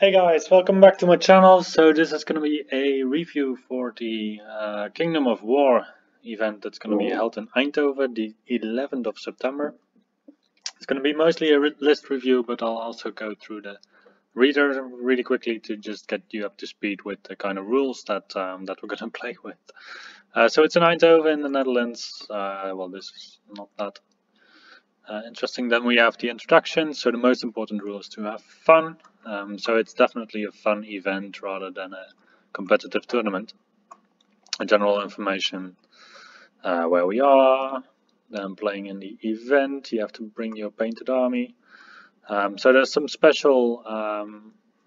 Hey guys, welcome back to my channel. So this is going to be a review for the Kingdom of War event that's going to be held in Eindhoven the 11th of September. It's going to be mostly a list review, but I'll also go through the reader really quickly to just get you up to speed with the kind of rules that that we're going to play with. So it's in Eindhoven in the Netherlands. Well, this is not that interesting. Then we have the introduction. So the most important rule is to have fun. So it's definitely a fun event rather than a competitive tournament. General information, where we are, then playing in the event. You have to bring your painted army. So there's some special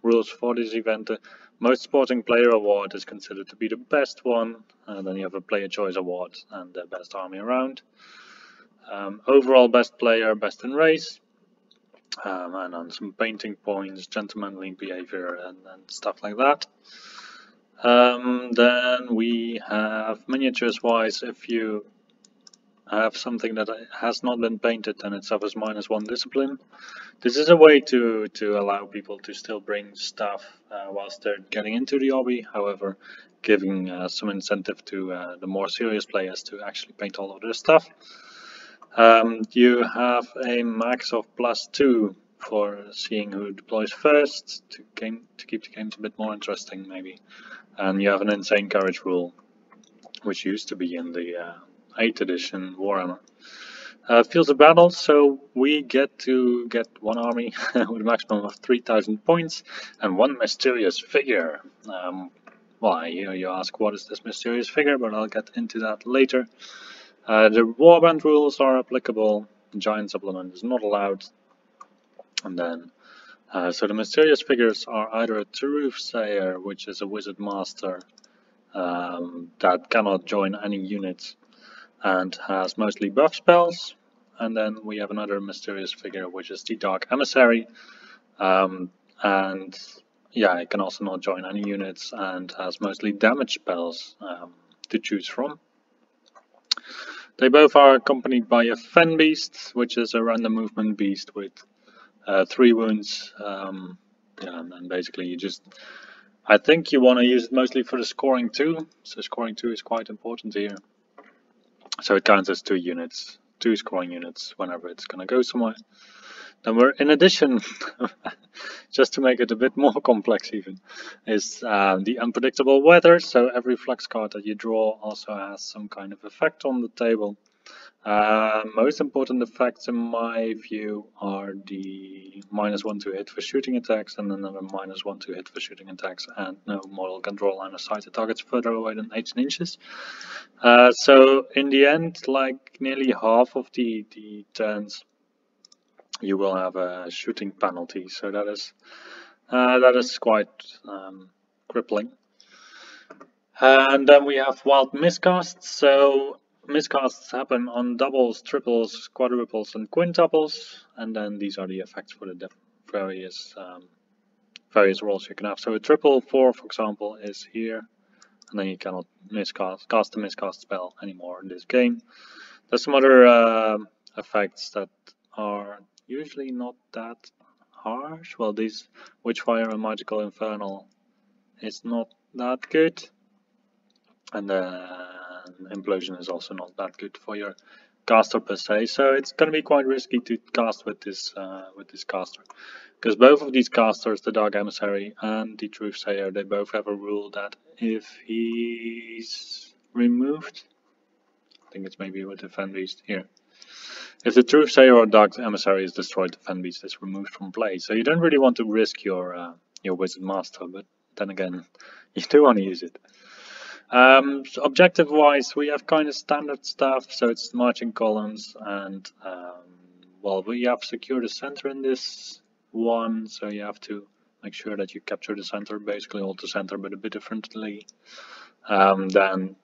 rules for this event. The most sporting player award is considered to be the best one. Then you have a player choice award and the best army around. Overall best player, best in race. And on some painting points, gentlemanly behavior, and stuff like that. Then we have miniatures wise, if you have something that has not been painted, then it suffers -1 discipline. This is a way to allow people to still bring stuff whilst they're getting into the hobby, however giving some incentive to the more serious players to actually paint all of their stuff. You have a max of +2 for seeing who deploys first to keep the games a bit more interesting, maybe. And you have an insane courage rule, which used to be in the 8th edition Warhammer. Fields of battle, so we get to get one army with a maximum of 3,000 points and one mysterious figure. Well, you ask what is this mysterious figure, but I'll get into that later. The warband rules are applicable. Giant supplement is not allowed. And then, so the mysterious figures are either a Truthsayer, which is a wizard master that cannot join any units and has mostly buff spells. And then we have another mysterious figure, which is the Dark Emissary. And yeah, it can also not join any units and has mostly damage spells to choose from. They both are accompanied by a Fen Beast, which is a random movement beast with 3 wounds. Yeah, and basically you just, I think you want to use it mostly for the scoring too. So scoring 2 is quite important here. So it counts as 2 units, 2 scoring units whenever it's going to go somewhere. Then we're, in addition, just to make it a bit more complex even, is the unpredictable weather. So every flux card that you draw also has some kind of effect on the table. Most important effects in my view are the -1 to hit for shooting attacks and another -1 to hit for shooting attacks, and no model can draw line of sight to targets further away than 18 inches. So in the end, like nearly half of the turns, you will have a shooting penalty, so that is quite crippling. And then we have wild miscasts. So miscasts happen on doubles, triples, quadruples, and quintuples, and then these are the effects for the various rolls you can have. So a triple 4, for example, is here, and then you cannot cast the miscast spell anymore in this game. There's some other effects that are usually not that harsh. Well, these Witchfire and Magical Infernal is not that good, and then Implosion is also not that good for your caster per se. So it's going to be quite risky to cast with this caster, because both of these casters, the Dark Emissary and the Truthsayer, they both have a rule that if he's removed, I think it's maybe with the Fen Beast here. If the Truthsayer or Dark Emissary is destroyed, the Fen Beast is removed from play. So you don't really want to risk your Wizard Master, but then again, you do want to use it. So objective-wise, we have kind of standard stuff. So it's marching columns, and well, we have secured the center in this one. So you have to make sure that you capture the center, basically hold the center, but a bit differently. Then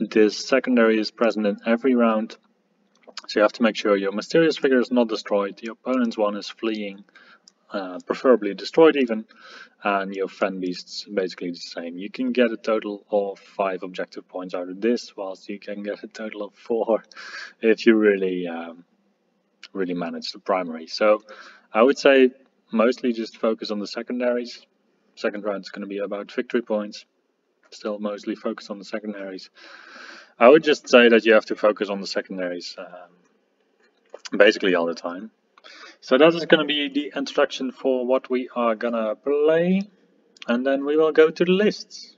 this secondary is present in every round. So you have to make sure your mysterious figure is not destroyed, the opponent's one is fleeing, preferably destroyed even, and your Fen Beast's basically the same. You can get a total of 5 objective points out of this, whilst you can get a total of 4 if you really manage the primary. So I would say mostly just focus on the secondaries. Second round is going to be about victory points. Still mostly focused on the secondaries. I would just say that you have to focus on the secondaries basically all the time. So that is going to be the introduction for what we are gonna play, and then we will go to the lists.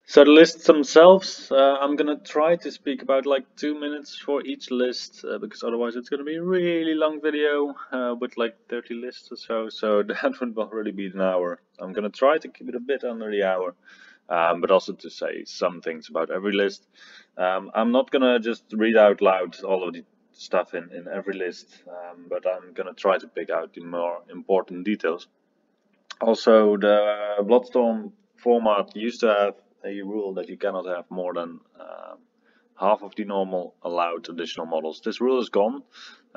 So the lists themselves, I'm gonna try to speak about like 2 minutes for each list, because otherwise it's gonna be a really long video with like 30 lists or so, so that would already be an hour. I'm gonna try to keep it a bit under the hour, but also to say some things about every list. I'm not gonna just read out loud all of the stuff in every list, but I'm gonna try to pick out the more important details. Also, the Bloodstorm format used to have a rule that you cannot have more than half of the normal allowed additional models. This rule is gone,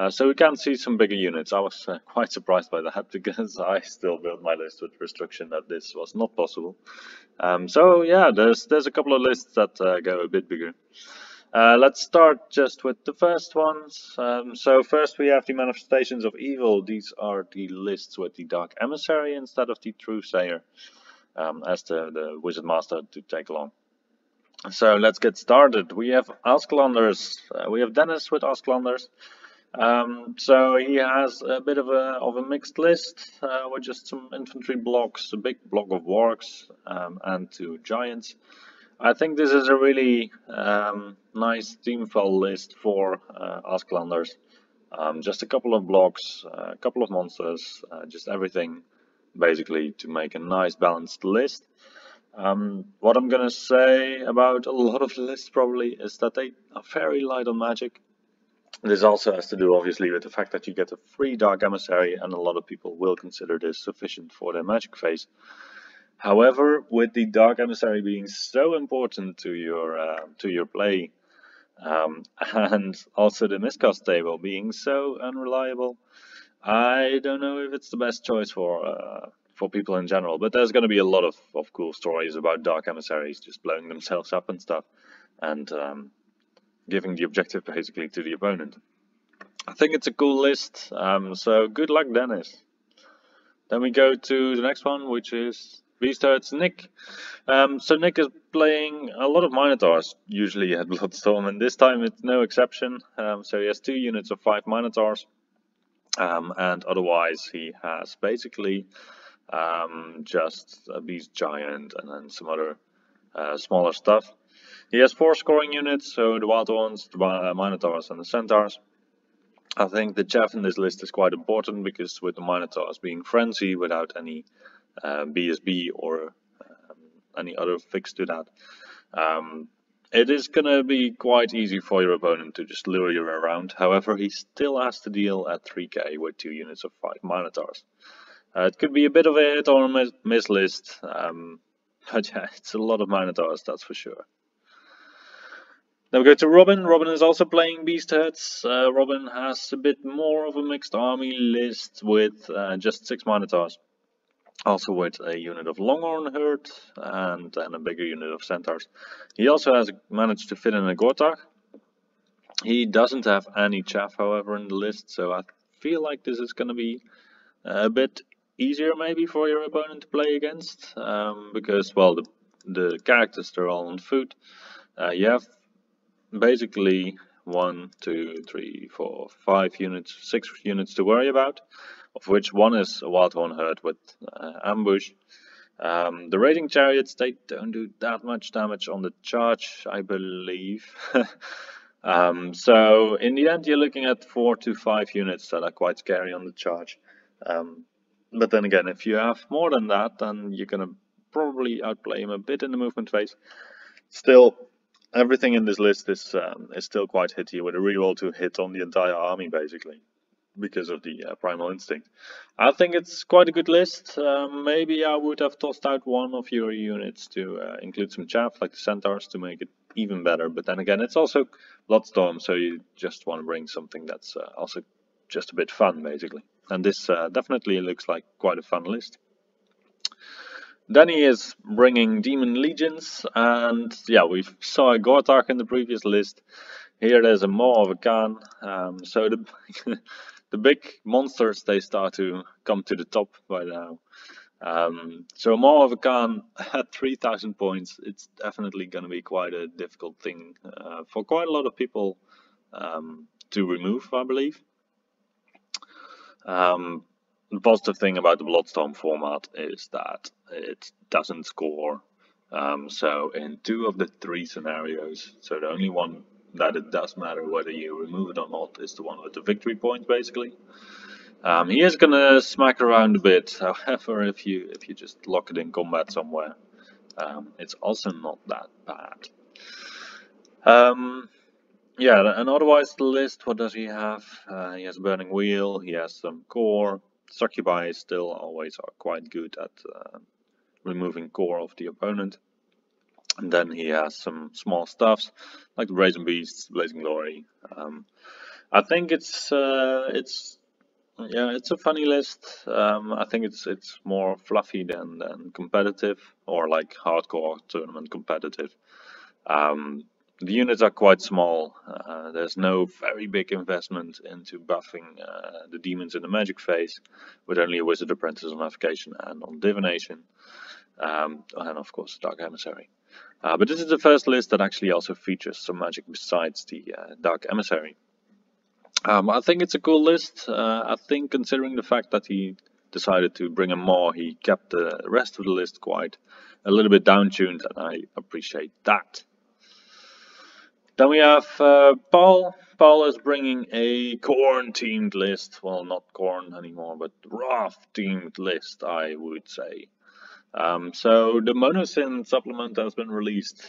so we can see some bigger units. I was quite surprised by that because I still built my list with restriction that this was not possible. So yeah, there's a couple of lists that go a bit bigger. Let's start just with the first ones. So first we have the Manifestations of Evil. These are the lists with the Dark Emissary instead of the Truesayer as the Wizard Master to take along. So let's get started. We have Asklanders. We have Dennis with Asklanders. So he has a bit of a mixed list with just some infantry blocks, a big block of wargs, and 2 giants. I think this is a really nice teamfall list for Asklanders. Just a couple of blocks, a couple of monsters, just everything basically to make a nice balanced list. What I'm gonna say about a lot of the lists probably is that they are very light on magic. This also has to do obviously with the fact that you get a free Dark Emissary, and a lot of people will consider this sufficient for their magic phase. However, with the Dark Emissary being so important to your play, and also the miscast table being so unreliable, I don't know if it's the best choice for people in general. But there's going to be a lot of cool stories about Dark Emissaries just blowing themselves up and stuff, and giving the objective basically to the opponent. I think it's a cool list. So good luck, Dennis. Then we go to the next one, which is Beastherds Nick. So Nick is playing a lot of Minotaurs, usually at Bloodstorm, and this time it's no exception. So he has 2 units of 5 Minotaurs, and otherwise he has basically just a Beast Giant and then some other smaller stuff. He has 4 scoring units, so the Wild Ones, the Minotaurs and the Centaurs. I think the Chaff in this list is quite important because with the Minotaurs being Frenzy without any BSB or any other fix to that, it is gonna be quite easy for your opponent to just lure you around. However, he still has to deal at 3k with 2 units of 5 Minotaurs. It could be a bit of a hit or miss list, but yeah, it's a lot of Minotaurs, that's for sure. Then we go to Robin. Robin is also playing Beastheads. Robin has a bit more of a mixed army list with just 6 Minotaurs. Also with a unit of Longhorn Herd and then a bigger unit of Centaurs. He also has managed to fit in a Gortag. He doesn't have any Chaff, however, in the list, so I feel like this is going to be a bit easier maybe for your opponent to play against, because, well, the characters, they're all on foot. You have basically 1, 2, 3, 4, 5 units, 6 units to worry about, of which 1 is a Wildhorn Herd with ambush. The raiding chariots, they don't do that much damage on the charge, I believe. So in the end you're looking at 4 to 5 units that are quite scary on the charge. But then again, if you have more than that, then you're gonna probably outplay him a bit in the movement phase. Still, everything in this list is still quite hitty, with a reroll to hit on the entire army basically, because of the Primal Instinct. I think it's quite a good list. Maybe I would have tossed out 1 of your units to include some chaff, like the Centaurs, to make it even better. But then again, it's also Bloodstorm, so you just want to bring something that's also just a bit fun, basically. And this definitely looks like quite a fun list. Then he is bringing Demon Legions, and yeah, we saw a Gortag in the previous list. Here there's a Maw of a Khan, so the big monsters, they start to come to the top by now. So more of a Khan at 3,000 points, it's definitely going to be quite a difficult thing for quite a lot of people to remove, I believe. The positive thing about the Bloodstorm format is that it doesn't score. So in 2 of the 3 scenarios, so the only one that it does matter whether you remove it or not is the one with the victory points, basically. He is gonna smack around a bit. However, if you just lock it in combat somewhere, it's also not that bad. Yeah, and otherwise the list, what does he have? He has Burning Wheel, he has some core. Succubi still always are quite good at removing core of the opponent. And then he has some small stuffs like the Brazen Beasts, Blazing Glory. I think it's a funny list. I think it's more fluffy than competitive or like hardcore tournament competitive. The units are quite small. There's no very big investment into buffing the demons in the magic phase, with only a Wizard Apprentice on Navigation and on Divination, and of course Dark Emissary. But this is the first list that actually also features some magic besides the Dark Emissary. I think it's a cool list. I think considering the fact that he decided to bring in more, he kept the rest of the list quite a little bit down-tuned, and I appreciate that. Then we have Paul. Paul is bringing a Khorne themed list. Well, not Khorne anymore, but Wrath themed list, I would say. So the Monosyn supplement has been released.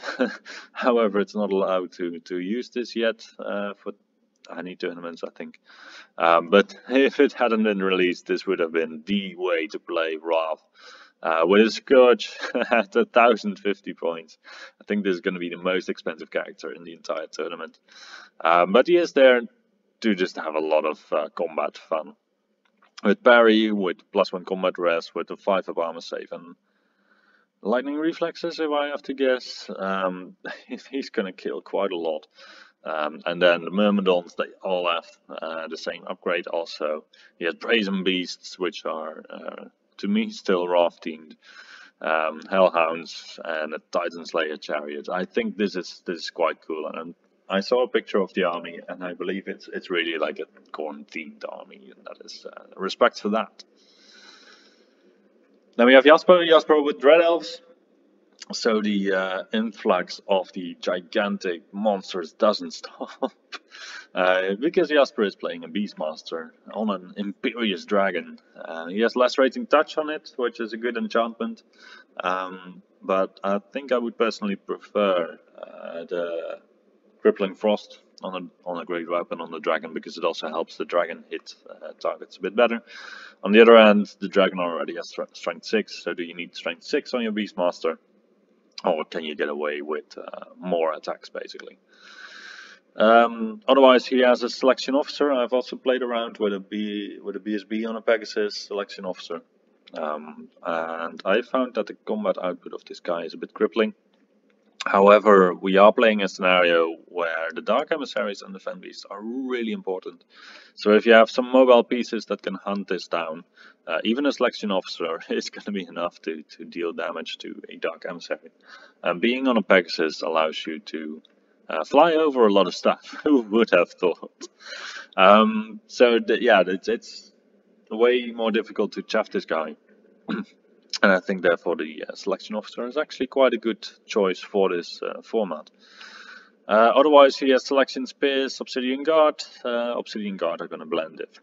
However, it's not allowed to use this yet for any tournaments, I think. But if it hadn't been released, this would have been the way to play Wrath. With a Scourge at 1,050 points. I think this is going to be the most expensive character in the entire tournament. But he is there to just have a lot of combat fun. With parry, with +1 combat res, with a 5 up armor save, and lightning reflexes, if I have to guess. He's going to kill quite a lot. And then the Myrmidons, they all have the same upgrade also. He has Brazen Beasts, which are to me still Wrath themed, Hellhounds, and a Titan Slayer chariot. I think this is quite cool, and I saw a picture of the army, and I believe it's really like a Khorne themed army, and that is respect for that. Then we have Jasper with Dread Elves. So the influx of the gigantic monsters doesn't stop. Because Jasper is playing a Beastmaster on an Imperious Dragon. He has Lacerating Touch on it, which is a good enchantment. But I think I would personally prefer the Crippling Frost on a great weapon on the dragon, because it also helps the dragon hit targets a bit better. On the other hand, the dragon already has strength 6, so do you need strength 6 on your Beastmaster? Or can you get away with more attacks, basically? Otherwise, he has a Selection Officer. I've also played around with a BSB on a Pegasus Selection Officer. And I found that the combat output of this guy is a bit crippling. However, we are playing a scenario where the Dark Emissaries and the Fen Beasts are really important. So if you have some mobile pieces that can hunt this down, even a Selection Officer is going to be enough to deal damage to a Dark Emissary. And being on a Pegasus allows you to fly over a lot of stuff. Who would have thought? It's way more difficult to chaff this guy. And I think therefore the Selection Officer is actually quite a good choice for this format. Otherwise, he has Selection Spears, Obsidian Guard. Obsidian Guard are going to blend if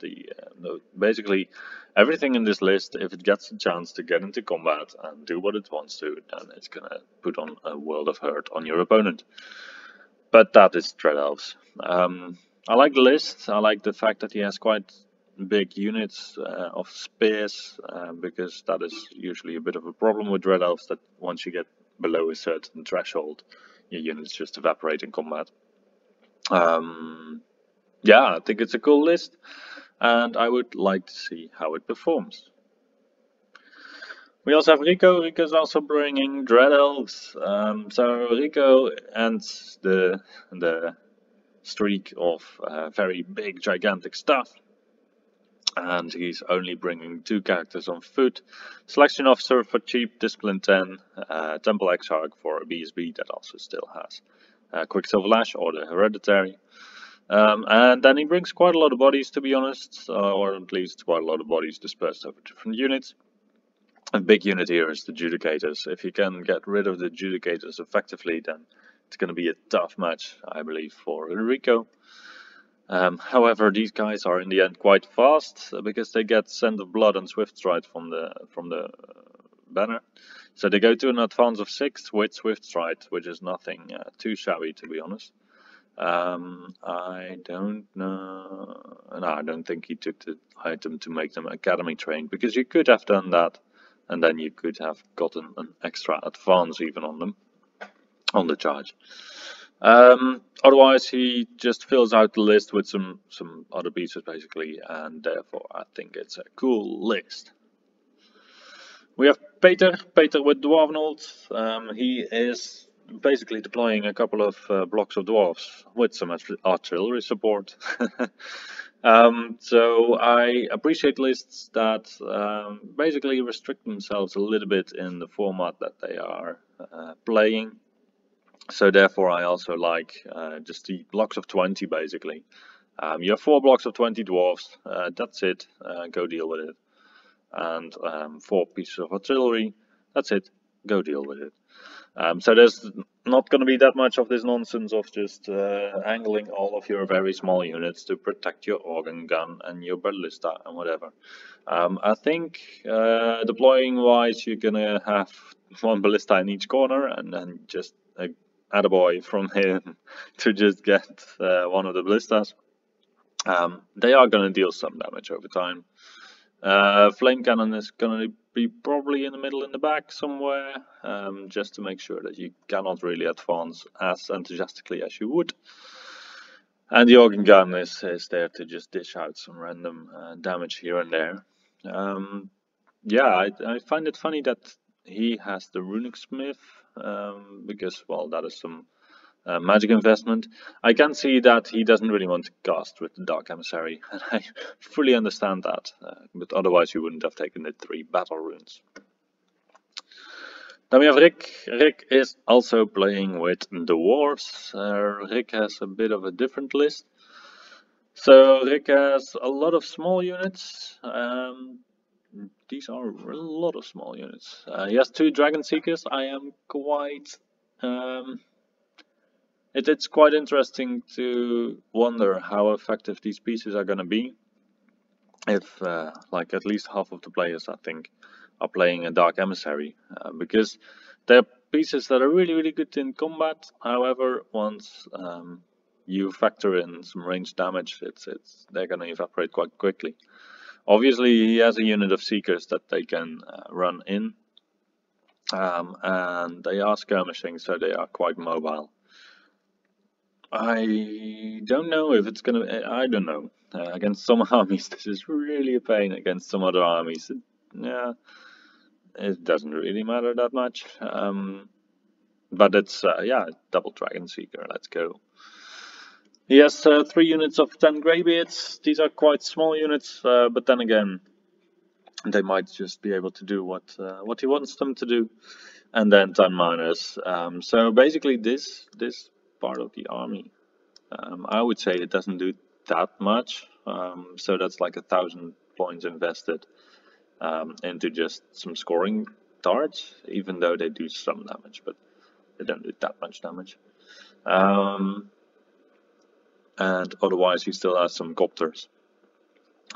basically everything in this list, if it gets a chance to get into combat and do what it wants to, then it's going to put on a world of hurt on your opponent. But that is Dread Elves. I like the list. I like the fact that he has quite big units of spears, because that is usually a bit of a problem with Dread Elves, that once you get below a certain threshold, your units just evaporate in combat. Yeah, I think it's a cool list, and I would like to see how it performs. We also have Rico. Rico's also bringing Dread Elves. So Rico ends the streak of very big, gigantic stuff. and he's only bringing 2 characters on foot. Selection Officer for cheap, Discipline 10, Temple Exarch for a BSB that also still has Quicksilver Lash or the Hereditary. And then he brings quite a lot of bodies, to be honest, or at least quite a lot of bodies dispersed over different units. A big unit here is the Judicators. If you can get rid of the Judicators effectively, then it's going to be a tough match, I believe, for Rico. However, these guys are in the end quite fast because they get Scent of Blood and Swift Stride from the banner. So they go to an advance of 6 with Swift Stride, which is nothing too shabby, to be honest. I don't know. No, I don't think he took the item to make them academy trained, because you could have done that, and then you could have gotten an extra advance even on them, on the charge. Otherwise, he just fills out the list with some other pieces basically, and therefore I think it's a cool list. We have Peter with Dwarvenhold. He is basically deploying a couple of blocks of dwarves with some artillery support. So I appreciate lists that basically restrict themselves a little bit in the format that they are playing. So therefore I also like just the blocks of 20 basically. You have 4 blocks of 20 dwarves, that's it, go deal with it. And 4 pieces of artillery, that's it, go deal with it. So there's not going to be that much of this nonsense of just angling all of your very small units to protect your organ gun and your ballista and whatever. I think deploying wise, you're going to have 1 ballista in each corner, and then just a attaboy from him to just get one of the ballistas. They are going to deal some damage over time. Flame cannon is going to be probably in the middle in the back somewhere, just to make sure that you cannot really advance as enthusiastically as you would. And the organ gun is there to just dish out some random damage here and there. Yeah, I find it funny that he has the Runic Smith, because, well, that is some magic investment. I can see that he doesn't really want to cast with the Dark Emissary, and I fully understand that, but otherwise you wouldn't have taken the 3 battle runes. Then we have Rick. Rick is also playing with the dwarves. Rick has a bit of a different list. So Rick has a lot of small units. These are a lot of small units. He has 2 Dragon Seekers. I am quite... It's quite interesting to wonder how effective these pieces are going to be. If, like, at least half of the players, I think, are playing a Dark Emissary. Because they're pieces that are really, really good in combat. However, once you factor in some ranged damage, they're going to evaporate quite quickly. Obviously, he has a unit of Seekers that they can run in. And they are skirmishing, so they are quite mobile. I don't know if it's gonna... I don't know. Against some armies, this is really a pain. Against some other armies, yeah, it doesn't really matter that much. But it's, yeah, double Dragon Seeker, let's go. He has 3 units of 10 Greybeards. These are quite small units, but then again, they might just be able to do what he wants them to do. And then 10 miners. So basically this part of the army, I would say it doesn't do that much. So that's like 1,000 points invested into just some scoring darts, even though they do some damage, but they don't do that much damage. And otherwise he still has some copters.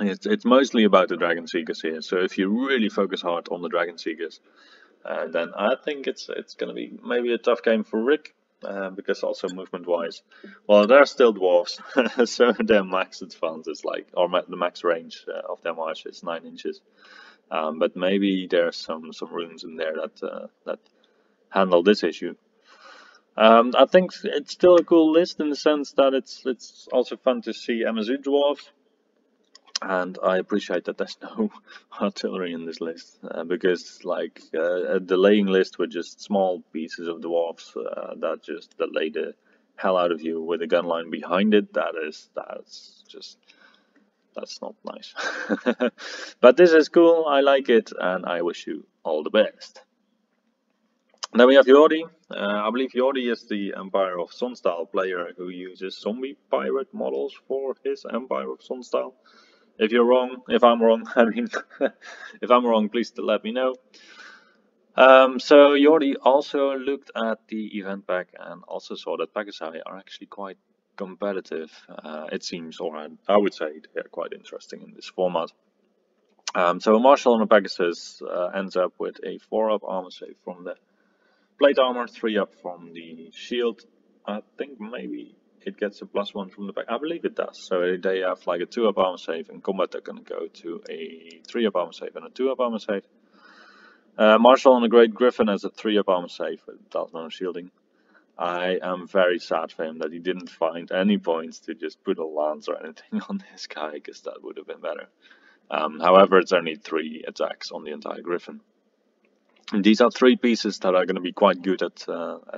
It's mostly about the Dragon Seekers here, so if you really focus hard on the Dragon Seekers, then I think it's going to be maybe a tough game for Rick, because also movement wise, well, they're still dwarves, so their max advance is like, or the max range of their march is 9 inches. But maybe there's some runes in there that handle this issue. I think it's still a cool list in the sense that it's also fun to see MSU dwarves. And I appreciate that there's no artillery in this list, because like a delaying list with just small pieces of dwarves that just delay the hell out of you with a gun line behind it, that's just That's not nice. But this is cool, I like it, and I wish you all the best. Then we have Jordi. I believe Jordi is the Empire of Sunstyle player who uses zombie pirate models for his Empire of Sunstyle. If you're wrong, if I'm wrong, I mean, if I'm wrong, please let me know. So Jordi also looked at the event pack and also saw that Pegasi are actually quite competitive, it seems, or I would say they're quite interesting in this format. So a Marshal on a Pegasus ends up with a 4-up armor save from the plate armor, 3-up from the shield. I think maybe it gets a +1 from the back. I believe it does. So they have like a 2-up armor save. In combat, they're going to go to a 3-up armor save and a 2-up armor save. Marshal on a Great Griffin has a 3-up armor save with Talisman of Shielding. I am very sad for him that he didn't find any points to just put a lance or anything on this guy, because that would have been better. However, it's only 3 attacks on the entire Griffin. And these are 3 pieces that are going to be quite good at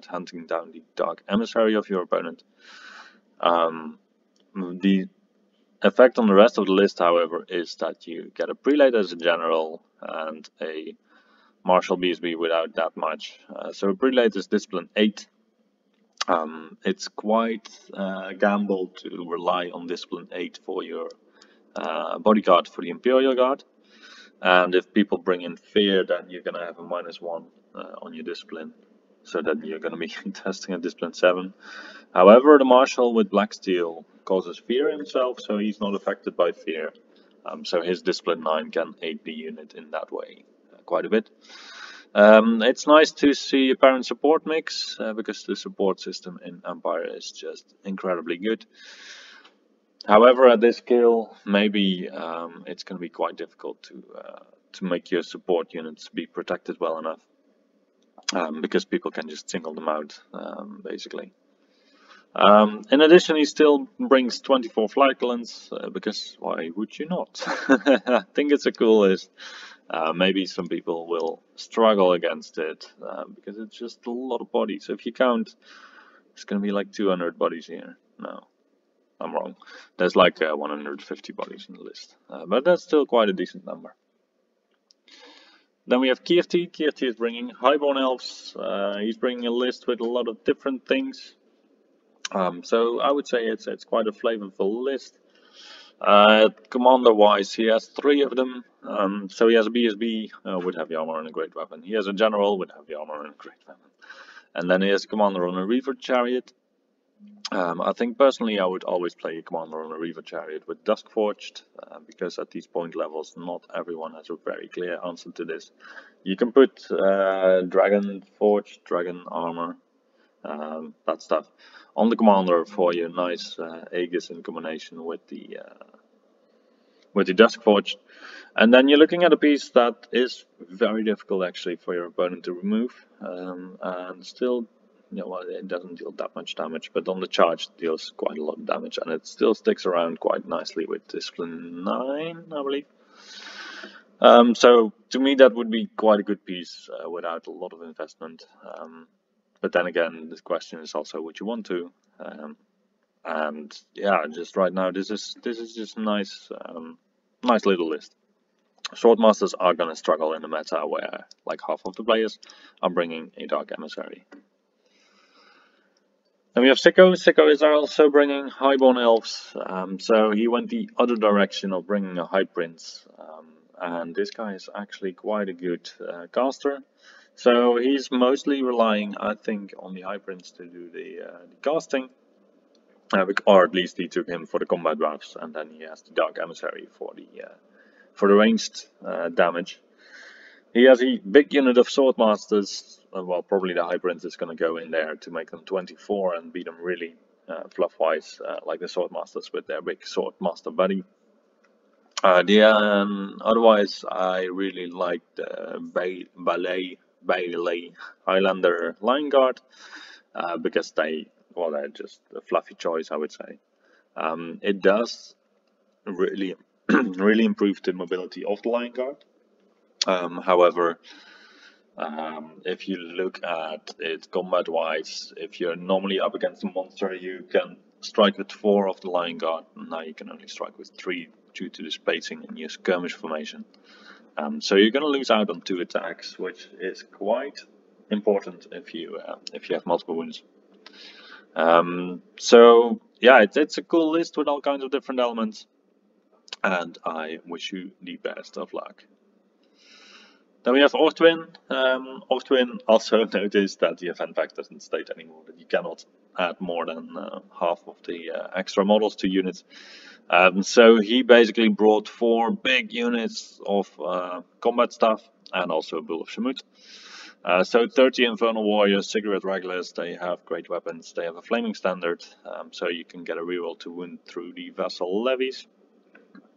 hunting down the Dark Emissary of your opponent. The effect on the rest of the list, however, is that you get a Prelate as a general and a Marshal BSB without that much. So a Prelate is Discipline 8. It's quite a gamble to rely on Discipline 8 for your bodyguard for the Imperial Guard. And if people bring in Fear, then you're going to have a -1 on your Discipline. So that you're going to be testing a Discipline 7. However, the Marshal with Black Steel causes Fear himself, so he's not affected by Fear. So his Discipline 9 can aid the unit in that way quite a bit. It's nice to see a parent support mix, because the support system in Empire is just incredibly good. However, at this scale, maybe it's going to be quite difficult to make your support units be protected well enough, because people can just single them out, basically. In addition, he still brings 24 flagellants, because why would you not? I think it's a cool list. Maybe some people will struggle against it, because it's just a lot of bodies. So if you count, it's going to be like 200 bodies here. No, I'm wrong. There's like 150 bodies in the list, but that's still quite a decent number. Then we have Kirti. Kirti is bringing Highborn Elves. He's bringing a list with a lot of different things. So I would say it's quite a flavorful list. Commander-wise, he has 3 of them. So he has a BSB with heavy armor and a great weapon. He has a general with heavy armor and a great weapon. And then he has a commander on a Reaver Chariot. I think personally I would always play a commander on a Reaver Chariot with Duskforged, because at these point levels not everyone has a very clear answer to this. You can put Dragon Forged, Dragon Armor, that stuff on the commander for your nice Aegis in combination with the Duskforged. And then you're looking at a piece that is very difficult actually for your opponent to remove, and still, well, it doesn't deal that much damage, but on the charge it deals quite a lot of damage, and it still sticks around quite nicely with Discipline 9, I believe. So to me that would be quite a good piece without a lot of investment. But then again, this question is also what you want to. And yeah, just right now this is just a nice little list. Swordmasters are gonna struggle in the meta where like half of the players are bringing a Dark Emissary. Then we have Sicko. Sicko is also bringing Highborn Elves, so he went the other direction of bringing a High Prince, and this guy is actually quite a good caster. So he's mostly relying, I think, on the High Prince to do the casting, or at least he took him for the combat buffs, and then he has the Dark Emissary for the ranged damage. He has a big unit of Swordmasters. Well, probably the High Prince is going to go in there to make them 24 and beat them really fluff-wise, like the Swordmasters with their big Swordmaster buddy. Otherwise, I really like the Bailey Highlander Line Guard, because they're just a fluffy choice, I would say. It does really, really improve the mobility of the Line Guard. However, if you look at it combat-wise, if you're normally up against a monster, you can strike with 4 of the Lion Guard. Now you can only strike with 3 due to the spacing in your skirmish formation. So you're going to lose out on 2 attacks, which is quite important if you have multiple wounds. So yeah, it's a cool list with all kinds of different elements, and I wish you the best of luck. Then we have Ortwin. Ortwin also noticed that the event pack doesn't state anymore that you cannot add more than half of the extra models to units. So he basically brought 4 big units of combat stuff and also a Bull of Shamut. So 30 Infernal Warriors, Cigarette Regulars, they have great weapons, they have a Flaming Standard, so you can get a reroll to wound through the Vessel Levies,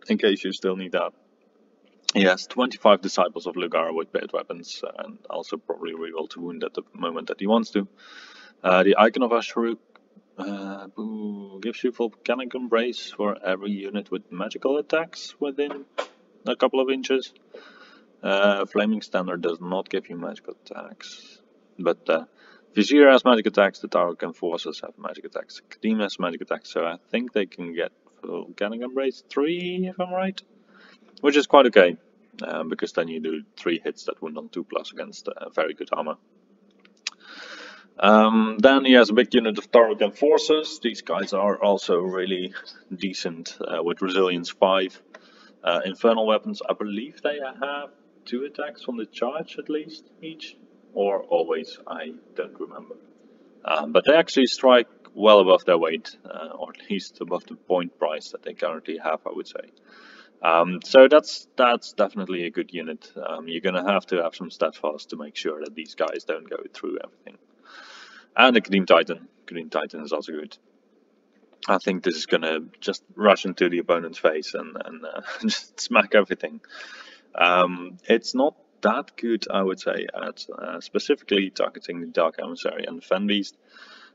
in case you still need that. He has 25 Disciples of Lugar with paired weapons, and also probably reroll to wound at the moment that he wants to. The Icon of Ashruk gives you Volcanic Embrace for every unit with magical attacks within a couple of inches. Flaming Standard does not give you magical attacks, but Vizier has magic attacks, the Tarokan forces have magic attacks, Kadim has magic attacks, so I think they can get Volcanic Embrace 3 if I'm right, which is quite okay, because then you do 3 hits that wound on 2+ against very good armor. Then he has a big unit of Tarokan forces. These guys are also really decent with Resilience 5. Infernal weapons, I believe they have 2 attacks on the charge at least each, or always, I don't remember. But they actually strike well above their weight, or at least above the point price that they currently have, I would say. So that's definitely a good unit. You're gonna have to have some steadfast to make sure that these guys don't go through everything. And the Kadim Titan. Kadim Titan is also good. I think this is gonna just rush into the opponent's face and just smack everything. It's not that good, I would say, at specifically targeting the Dark Emissary and the Fen Beast.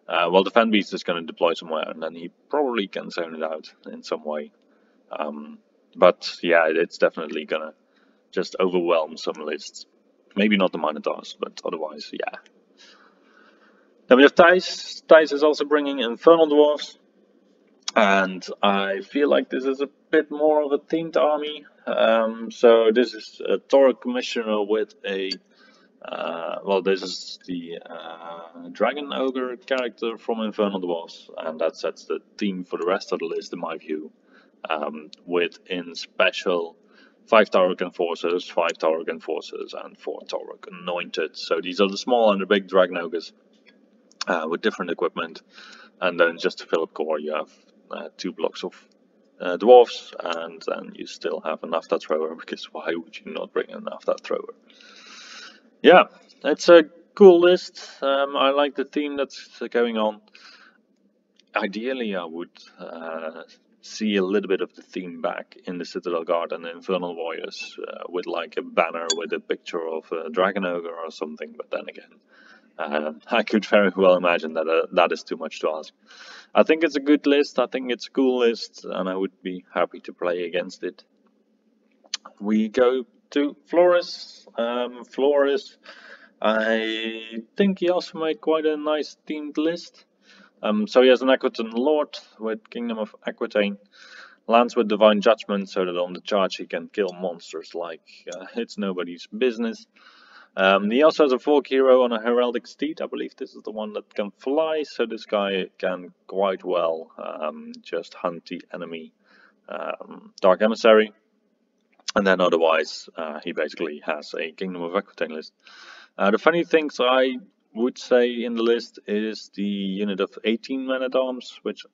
Well, the Fen Beast is going to deploy somewhere, and then he probably can zone it out in some way. But yeah, it's definitely going to just overwhelm some lists. Maybe not the Minotaurs, but otherwise, yeah. Then we have Thijs. Thijs is also bringing Infernal Dwarves. And I feel like this is a bit more of a themed army. So this is a Torah Commissioner with a well, this is the Dragon Ogre character from Infernal Dwarfs, and that sets the theme for the rest of the list in my view. With in special 5 Tarokan forces, 5 Tarokan forces, and 4 Tarokan anointed. So these are the small and the big Dragon Ogres with different equipment. And then just to fill up core, you have 2 blocks of dwarfs, and then you still have an Nafta thrower, because why would you not bring a Nafta thrower? Yeah, it's a cool list. I like the theme that's going on. Ideally, I would see a little bit of the theme back in the Citadel Guard and the Infernal Warriors, with like a banner with a picture of a Dragon Ogre or something, but then again, I could very well imagine that that is too much to ask. I think it's a good list, I think it's a cool list, and I would be happy to play against it. We go to Floris. Floris, I think he also made quite a nice themed list. So he has an Aquitaine Lord with Kingdom of Aquitaine, lands with Divine Judgment, so that on the charge he can kill monsters like it's nobody's business. He also has a folk hero on a heraldic steed. I believe this is the one that can fly, so this guy can quite well just hunt the enemy Dark Emissary. And then otherwise, he basically has a Kingdom of Aquitaine list. The funny things I would say in the list is the unit of 18 men-at-arms, which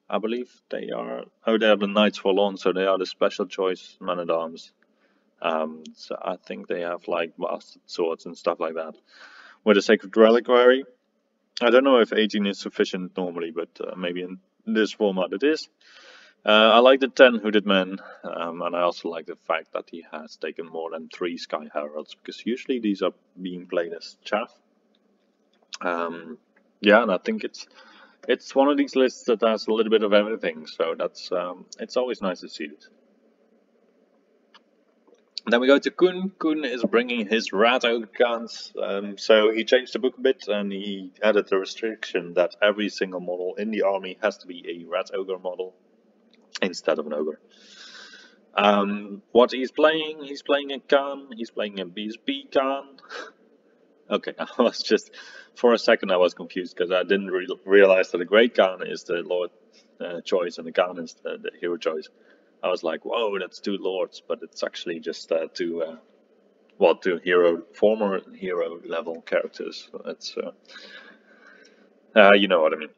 I believe they are... Oh, they are the Knights Forlorn, so they are the special choice men-at-arms. So I think they have like blasted swords and stuff like that. With a Sacred Reliquary. I don't know if 18 is sufficient normally, but maybe in this format it is. I like the 10 Hooded Men, and I also like the fact that he has taken more than 3 Sky Heralds, because usually these are being played as chaff. Yeah, and I think it's one of these lists that has a little bit of everything, so that's it's always nice to see this. Then we go to Kun. Kun is bringing his Rat Ogre guns. So he changed the book a bit, and he added the restriction that every single model in the army has to be a Rat Ogre model instead of an Ogre. What he's playing a Khan, he's playing a BSB Khan. Okay, I was just, for a second I was confused because I didn't realize that the Great Khan is the Lord choice and the Khan is the hero choice. I was like, whoa, that's two lords, but it's actually just two former hero level characters. That's you know what I mean.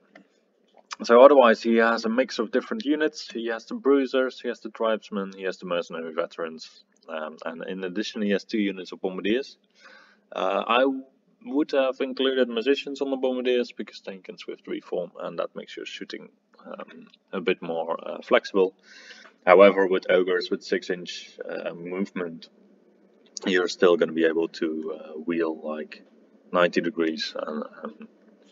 So otherwise, he has a mix of different units. He has the bruisers, he has the tribesmen, he has the mercenary veterans, and in addition, he has 2 units of bombardiers. I would have included musicians on the bombardiers because they can swift reform, and that makes your shooting a bit more flexible. However, with ogres with 6-inch movement, you're still going to be able to wheel like 90 degrees and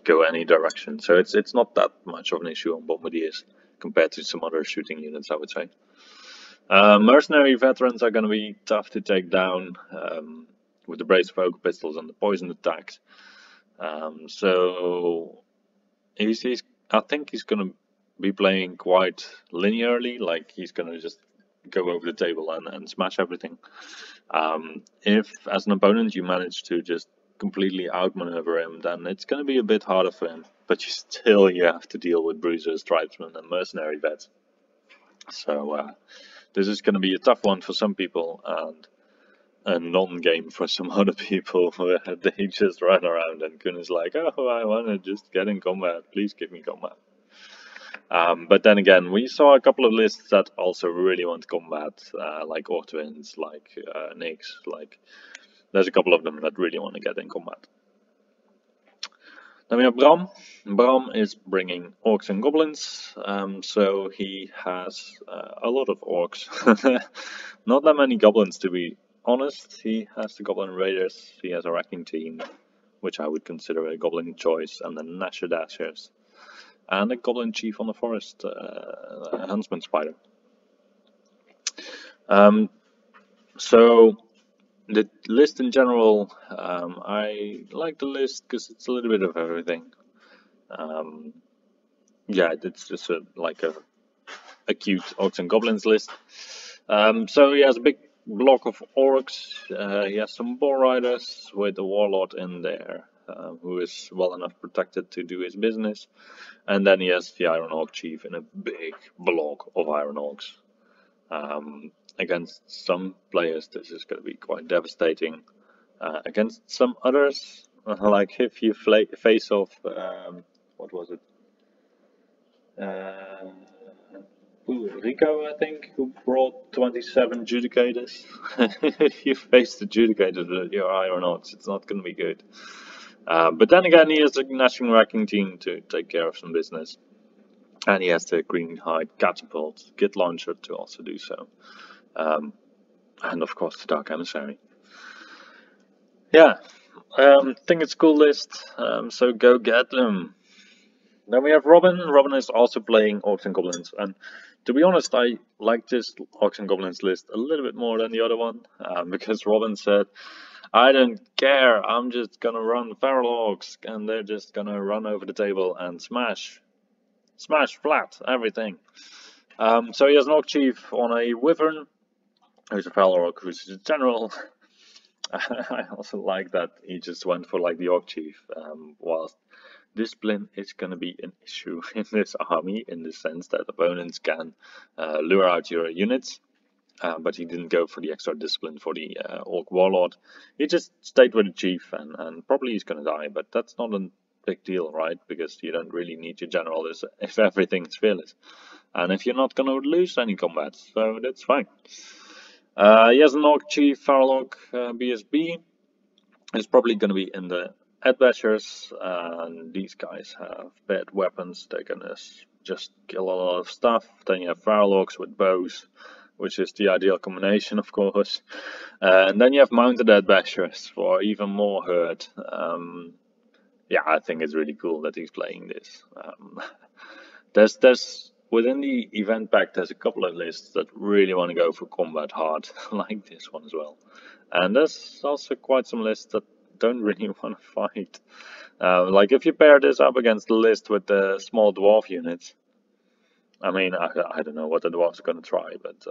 go any direction. So it's not that much of an issue on bombardiers compared to some other shooting units, I would say. Mercenary veterans are going to be tough to take down with the brace of oak pistols and the poison attacks. So I think he's going to be playing quite linearly, like he's going to just go over the table and smash everything. If as an opponent you manage to just completely outmaneuver him, then it's going to be a bit harder for him. But you have to deal with bruisers, tribesmen, and mercenary vets. So this is going to be a tough one for some people and a non-game for some other people where they just run around and Kun is like, oh, I want to just get in combat, please give me combat. But then again, we saw a couple of lists that also really want combat, like Ortwins, like Nyx, like there's a couple of them that really want to get in combat. Then we have Bram. Bram is bringing orcs and goblins, so he has a lot of orcs. Not that many goblins, to be honest. He has the Goblin Raiders, he has a Wrecking Team, which I would consider a goblin choice, and the Nasher Dashers, and a Goblin Chief on the Forest, Huntsman Spider. So the list in general, I like the list because it's a little bit of everything. Yeah, it's just like a cute orcs and goblins list. So he has a big block of orcs. He has some boar riders with a warlord in there, who is well enough protected to do his business. And then he has the Iron Orc Chief in a big block of Iron Orcs. Against some players, this is going to be quite devastating. Against some others, like if you face off, what was it? Rico, I think, who brought 27 Judicators. If you face the Judicators with your Iron Orcs, it's not going to be good. But then again, he has a Gnashing Wrecking Team to take care of some business. And he has the Greenhide Catapult Git Launcher to also do so. And of course the Dark Emissary. Yeah, think it's a cool list, so go get them. Then we have Robin. Robin is also playing Orcs and Goblins, and to be honest, I like this Orcs and Goblins list a little bit more than the other one, because Robin said, I don't care, I'm just gonna run Feral Orcs, and they're just gonna run over the table and smash flat everything. So he has an Orc Chief on a Wyvern, who's a Feral Orc, who's a general. I also like that he just went for like the Orc Chief, whilst discipline is going to be an issue in this army, in the sense that opponents can lure out your units, but he didn't go for the extra discipline for the Orc Warlord. He just stayed with the Chief, and probably he's going to die, but that's not a big deal, right? Because you don't really need your general if everything's fearless, and if you're not going to lose any combat, so that's fine. He has an Orc Chief, Feral Orc BSB. He's probably going to be in the Headbashers, and these guys have bad weapons. They're gonna just kill a lot of stuff. Then you have Feral Orcs with bows, which is the ideal combination, of course. And then you have Mounted Headbashers for even more hurt. Yeah, I think it's really cool that he's playing this. There's within the event pack, there's a couple of lists that really want to go for combat hard, like this one as well. And there's also quite some lists that don't really want to fight. Like if you pair this up against the list with the small dwarf units, I mean, I don't know what the dwarves are going to try, but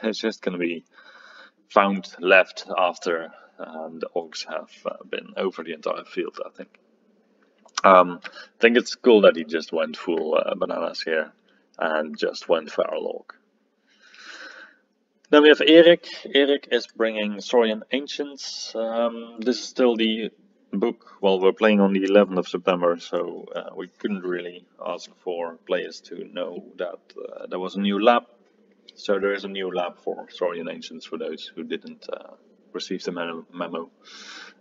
there's just going to be found left after the orcs have been over the entire field, I think. I think it's cool that he just went full bananas here and just went feral orc. Then we have Eric. Eric is bringing Saurian Ancients. This is still the book. Well, we're playing on the 11th of September, so we couldn't really ask for players to know that there was a new lab. So there is a new lab for Saurian Ancients for those who didn't receive the memo.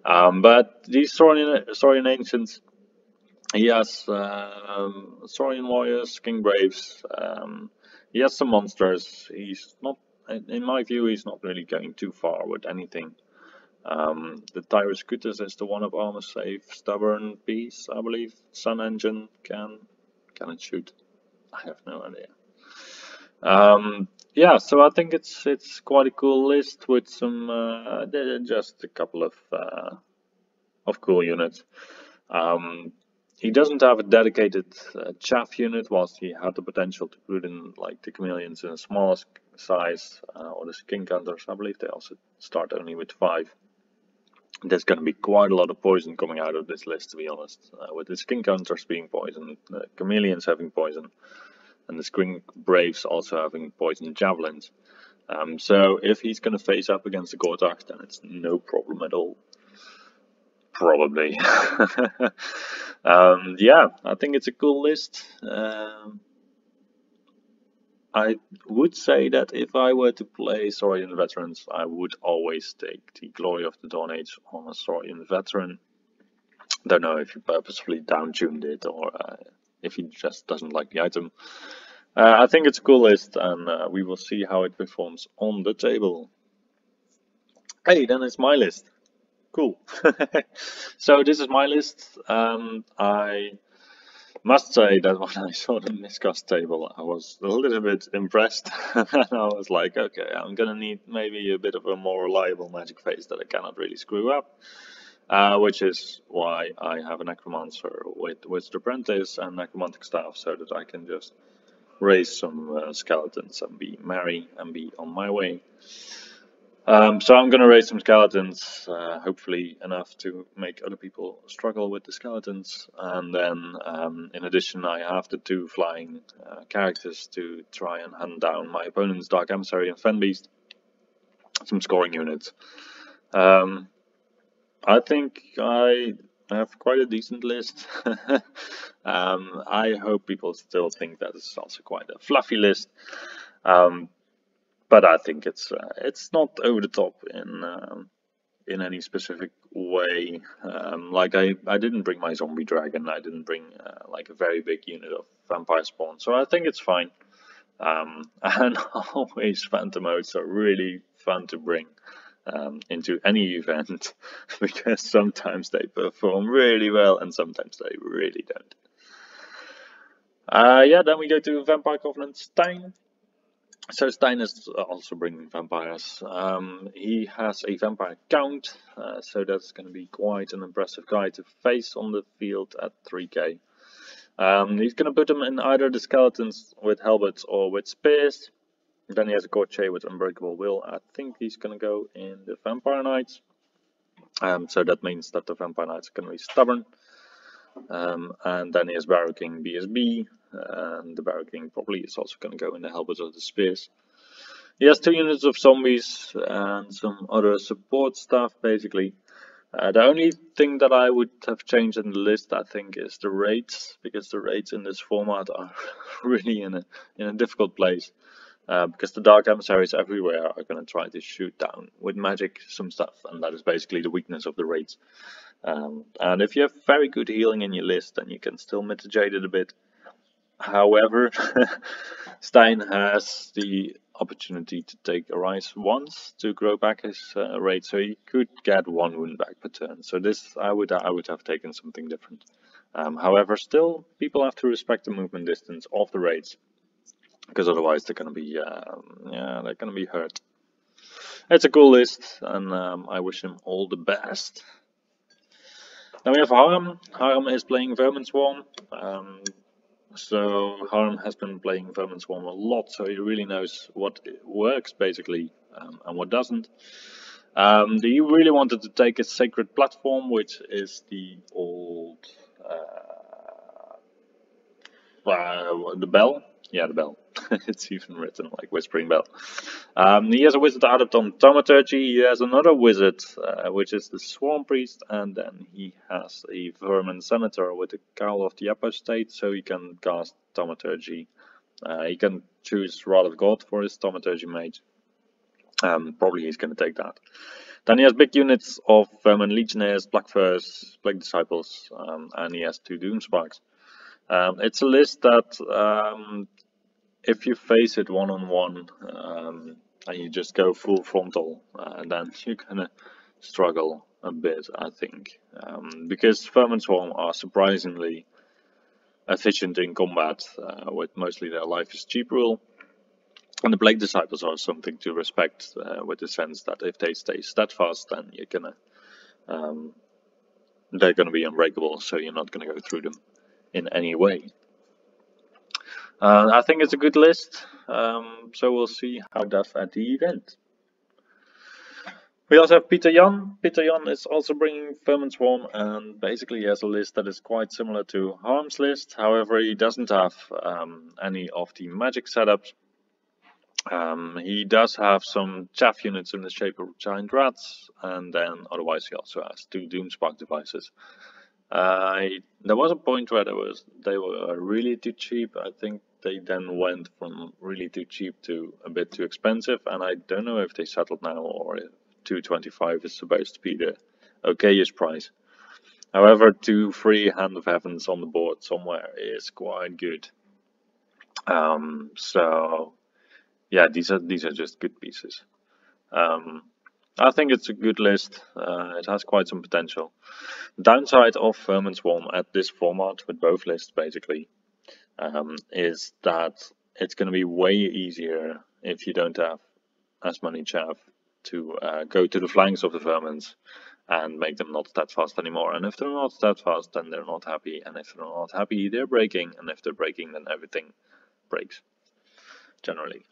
But these Saurian Ancients, he has Saurian Warriors, King Braves, he has some monsters. He's not, in my view, he's not really going too far with anything. The Tyrus Cutus is the one of armor safe, stubborn beast, I believe. Sun Engine can it shoot? I have no idea. Yeah, so I think it's quite a cool list with some just a couple of cool units. He doesn't have a dedicated chaff unit, whilst he had the potential to put in like the chameleons in a smaller size, or the skin counters. I believe they also start only with 5. There's going to be quite a lot of poison coming out of this list, to be honest. With the skin counters being poison, the chameleons having poison, and the Skin Braves also having poison javelins. So if he's going to face up against the Gordak, then it's no problem at all. Probably. Yeah, I think it's a cool list. I would say that if I were to play Saurian Veterans, I would always take the Glory of the Dawn Age on a Saurian Veteran. Don't know if you purposefully down-tuned it or if he just doesn't like the item. I think it's a cool list, and we will see how it performs on the table. Hey, then it's my list. Cool. So this is my list. I must say that when I saw the miscast table, I was a little bit impressed. And I was like, okay, I'm gonna need maybe a bit of a more reliable magic phase that I cannot really screw up. Which is why I have a Necromancer with Wizard Apprentice and Necromantic Staff, so that I can just raise some skeletons and be merry and be on my way. So I'm gonna raise some skeletons, hopefully enough to make other people struggle with the skeletons, and then in addition I have the 2 flying characters to try and hunt down my opponent's Dark Emissary and Fenbeast, some scoring units. I think I have quite a decent list. I hope people still think that it's also quite a fluffy list. But I think it's not over the top in any specific way. Like I didn't bring my zombie dragon. I didn't bring like a very big unit of vampire spawn. So I think it's fine. And always phantom modes are really fun to bring into any event because sometimes they perform really well and sometimes they really don't. Yeah, then we go to Vampire Covenant Stein. So Stein is also bringing vampires. He has a vampire count, so that's going to be quite an impressive guy to face on the field at 3k. He's going to put them in either the skeletons with helmets or with spears. Then he has a Courtier with Unbreakable Will. I think he's going to go in the Vampire Knights. So that means that the Vampire Knights are going to be stubborn. And then he has Barrow King BSB. And the Barrow King probably is also going to go in the helmets or the spears. He has 2 units of zombies and some other support stuff, basically. The only thing that I would have changed in the list, I think, is the raids, because the raids in this format are really in a difficult place. Because the Dark Emissaries everywhere are going to try to shoot down with magic some stuff, and that is basically the weakness of the raids. And if you have very good healing in your list, then you can still mitigate it a bit. However, Stein has the opportunity to take a rise once to grow back his raid, so he could get 1 wound back per turn. So this I would have taken something different. However, still people have to respect the movement distance of the raids, because otherwise they're gonna be they're gonna be hurt. It's a cool list, and I wish him all the best. Then we have Harm. Harm is playing Vermin Swarm. So Harm has been playing Vermin Swarm a lot, so he really knows what works basically and what doesn't. He really wanted to take a sacred platform, which is the old the bell. Yeah, the bell. It's even written like Whispering Bell. He has a wizard adept on Thaumaturgy. He has another wizard, which is the Swarm Priest, and then he has a Vermin Senator with the Cowl of the Apostate, so he can cast Thaumaturgy. He can choose Wrath of God for his Thaumaturgy mage. Probably he's going to take that. Then he has big units of Vermin Legionnaires, Black Furs, Black Disciples, and he has 2 Doomsparks. It's a list that if you face it one-on-one and you just go full frontal, then you're gonna struggle a bit, I think, because Vermin Swarm are surprisingly efficient in combat with mostly their life is cheap rule. And the Blade Disciples are something to respect, with the sense that if they stay steadfast, then they're gonna be unbreakable, so you're not gonna go through them in any way. I think it's a good list, so we'll see how it does at the event. We also have Peter Jan. Peter Jan is also bringing Vermin Swarm, and basically he has a list that is quite similar to Harm's list. However, he doesn't have any of the magic setups. He does have some chaff units in the shape of giant rats, and then otherwise he also has 2 Doomspark devices. There was a point where they were really too cheap. I think they then went from really too cheap to a bit too expensive, and I don't know if they settled now or if 225 is supposed to be the okayish price. However, 2 free Hand of Heavens on the board somewhere is quite good. So yeah, these are just good pieces. I think it's a good list. It has quite some potential. Downside of Vermin Swarm at this format with both lists basically is that it's going to be way easier if you don't have as many chaff to go to the flanks of the vermins and make them not steadfast anymore. And if they're not steadfast, then they're not happy. And if they're not happy, they're breaking. And if they're breaking, then everything breaks, generally.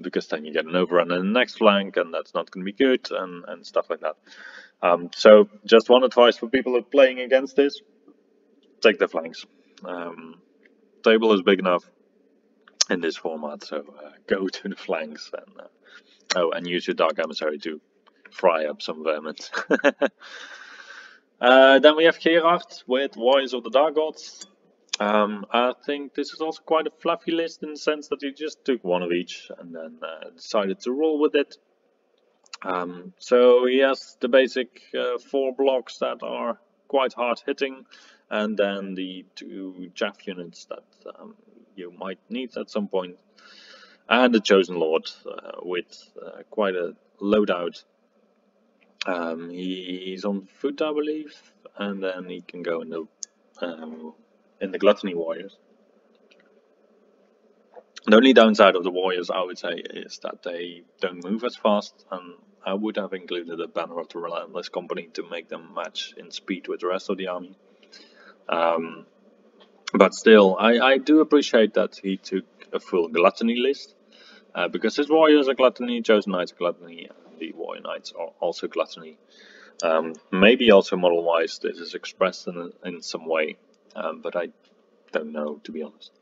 Because then you get an overrun in the next flank, and that's not going to be good, and stuff like that. So just one advice for people who are playing against this: take the flanks. Table is big enough in this format, so go to the flanks and use your Dark Emissary to fry up some vermin. Then we have Gerard with Warriors of the Dark Gods. I think this is also quite a fluffy list in the sense that you just took one of each and then decided to roll with it. So he has the basic 4 blocks that are quite hard hitting, and then the 2 chaff units that you might need at some point, and the Chosen Lord with quite a loadout. He's on foot, I believe, and then he can go in the Gluttony Warriors. The only downside of the Warriors, I would say, is that they don't move as fast, and I would have included a Banner of the Relentless Company to make them match in speed with the rest of the army. But still, I do appreciate that he took a full Gluttony list, because his Warriors are Gluttony, Chosen Knights are Gluttony, and the Warrior Knights are also Gluttony. Maybe also model-wise this is expressed in some way, but I don't know, to be honest.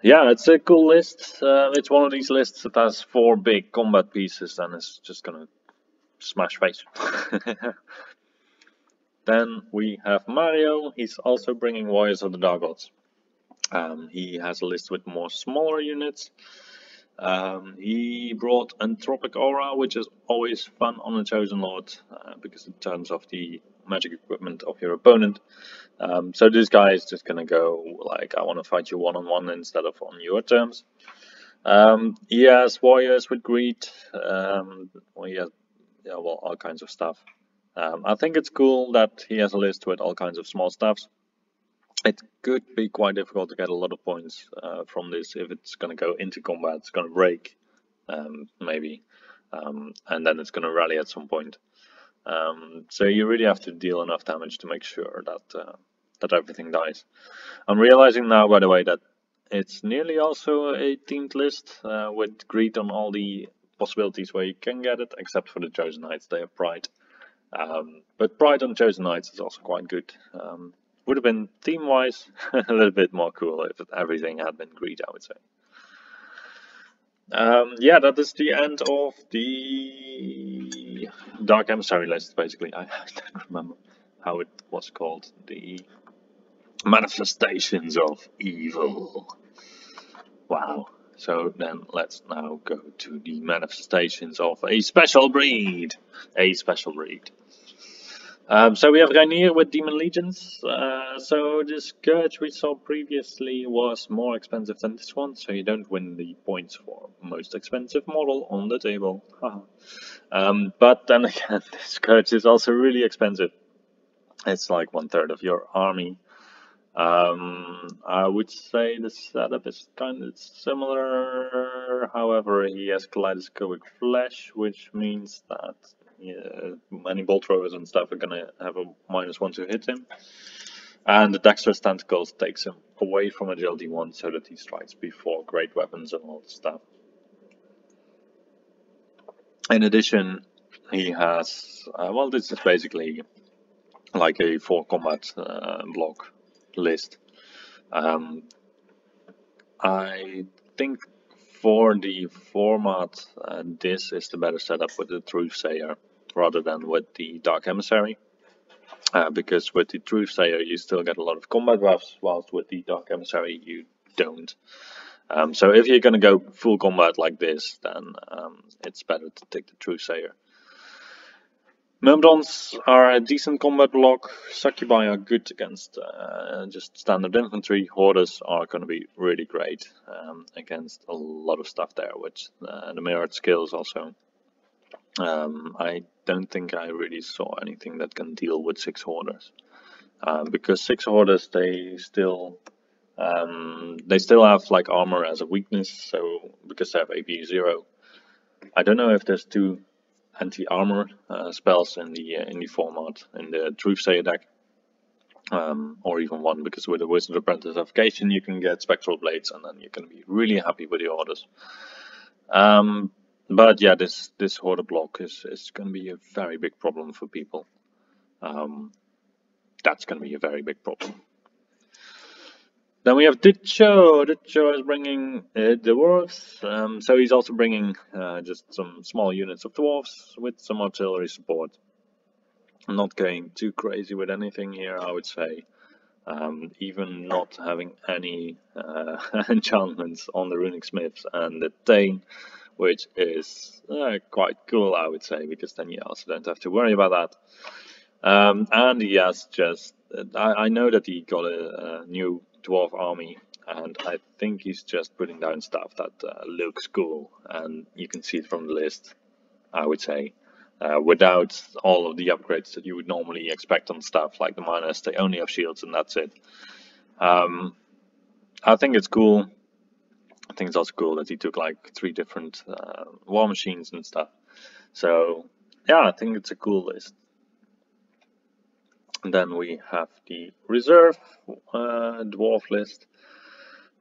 Yeah, it's a cool list. It's one of these lists that has 4 big combat pieces and it's just gonna smash face. Then we have Mario. He's also bringing Warriors of the Dark Gods. He has a list with more smaller units. He brought Entropic Aura, which is always fun on a Chosen Lord, because it turns off the magic equipment of your opponent. So this guy is just gonna go like, I want to fight you one-on-one instead of on your terms. He has Warriors with Greed. He has, all kinds of stuff. I think it's cool that he has a list with all kinds of small stuffs. It could be quite difficult to get a lot of points from this if it's going to go into combat. It's going to break, maybe, and then it's going to rally at some point. So you really have to deal enough damage to make sure that that everything dies. I'm realizing now, by the way, that it's nearly also a themed list with greed on all the possibilities where you can get it, except for the Chosen Knights. They have Pride. But Pride on Chosen Knights is also quite good. Would have been theme-wise a little bit more cool if everything had been greed, I would say. Yeah, that is the end of the Dark Emissary list, basically. I don't remember how it was called. The Manifestations of Evil. Wow. So then let's now go to the manifestations of a special breed. A special breed. So we have Rainier with Demon Legions. So this Scourge we saw previously was more expensive than this one, so you don't win the points for most expensive model on the table. But then again, this Scourge is also really expensive. It's like 1/3 of your army. I would say the setup is kind of similar. However, he has kaleidoscopic flash, which means that many bolt throwers and stuff are gonna have a -1 to hit him. And the dexterous tentacles takes him away from agility 1 so that he strikes before great weapons and all the stuff. In addition, he has, well, this is basically like a 4 combat block list. I think for the format, this is the better setup with the Truthsayer rather than with the Dark Emissary. Because with the Truthsayer you still get a lot of combat buffs, whilst with the Dark Emissary you don't. So if you're gonna go full combat like this, then it's better to take the Truthsayer. Myrmidons are a decent combat block. Succubi are good against just standard infantry. Hordes are going to be really great against a lot of stuff there, with the mirrored skills also. I don't think I really saw anything that can deal with 6 Hoarders. Because 6 Hoarders, they still have like armor as a weakness, so because they have AP 0. I don't know if there's 2 anti-armor spells in the format in the Truthsayer deck, or even 1, because with the Wizard Apprentice Application you can get Spectral Blades, and then you can be really happy with your orders. But yeah, this Hoarder block is going to be a very big problem for people. That's going to be a very big problem. Then we have Ditcho. Ditcho is bringing dwarves, so he's also bringing just some small units of dwarves with some artillery support. I'm not going too crazy with anything here, I would say. Even not having any enchantments on the Runic Smiths and the Thane, which is quite cool, I would say, because then you also don't have to worry about that. And he has just, I know that he got a new dwarf army, and I think he's just putting down stuff that looks cool, and you can see it from the list, I would say, without all of the upgrades that you would normally expect on stuff like the miners. They only have shields and that's it. I think it's cool. I think it's also cool that he took like 3 different war machines and stuff. So yeah, I think it's a cool list. And then we have the reserve dwarf list.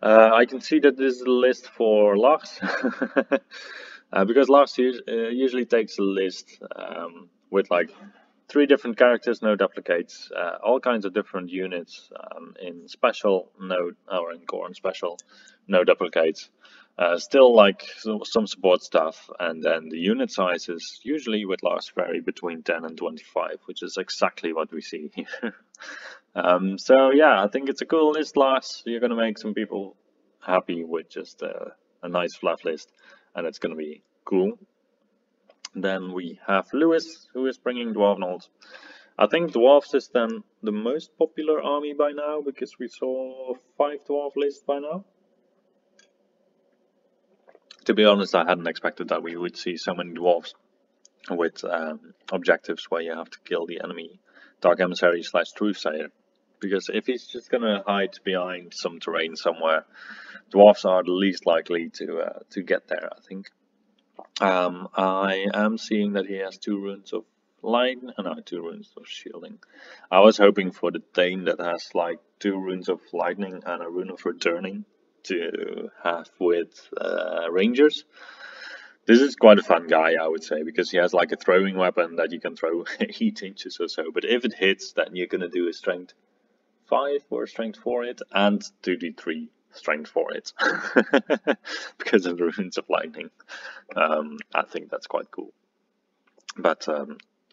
I can see that this is a list for Lars, because Lars usually takes a list with like 3 different characters, no duplicates, all kinds of different units in special, or in core and special, no duplicates. Still like some support stuff, and then the unit sizes usually with Lars vary between 10 and 25, which is exactly what we see here. So yeah, I think it's a cool list, Lars. You're gonna make some people happy with just a nice fluff list, and it's gonna be cool. Then we have Lewis, who is bringing Dwarvenholds. I think Dwarves is then the most popular army by now, because we saw 5 Dwarf lists by now. To be honest, I hadn't expected that we would see so many Dwarves with objectives where you have to kill the enemy Dark Emissary / Truthsayer. Because if he's just gonna hide behind some terrain somewhere, Dwarves are the least likely to get there, I think. I am seeing that he has 2 runes of lightning. No, 2 runes of shielding. I was hoping for the Thane that has like 2 runes of lightning and a rune of returning to have with rangers. This is quite a fun guy, I would say, because he has like a throwing weapon that you can throw 8 inches or so. But if it hits, then you're gonna do a strength 5 or strength 4 it, and 2d3 strength for it, because of the runes of lightning. I think that's quite cool. But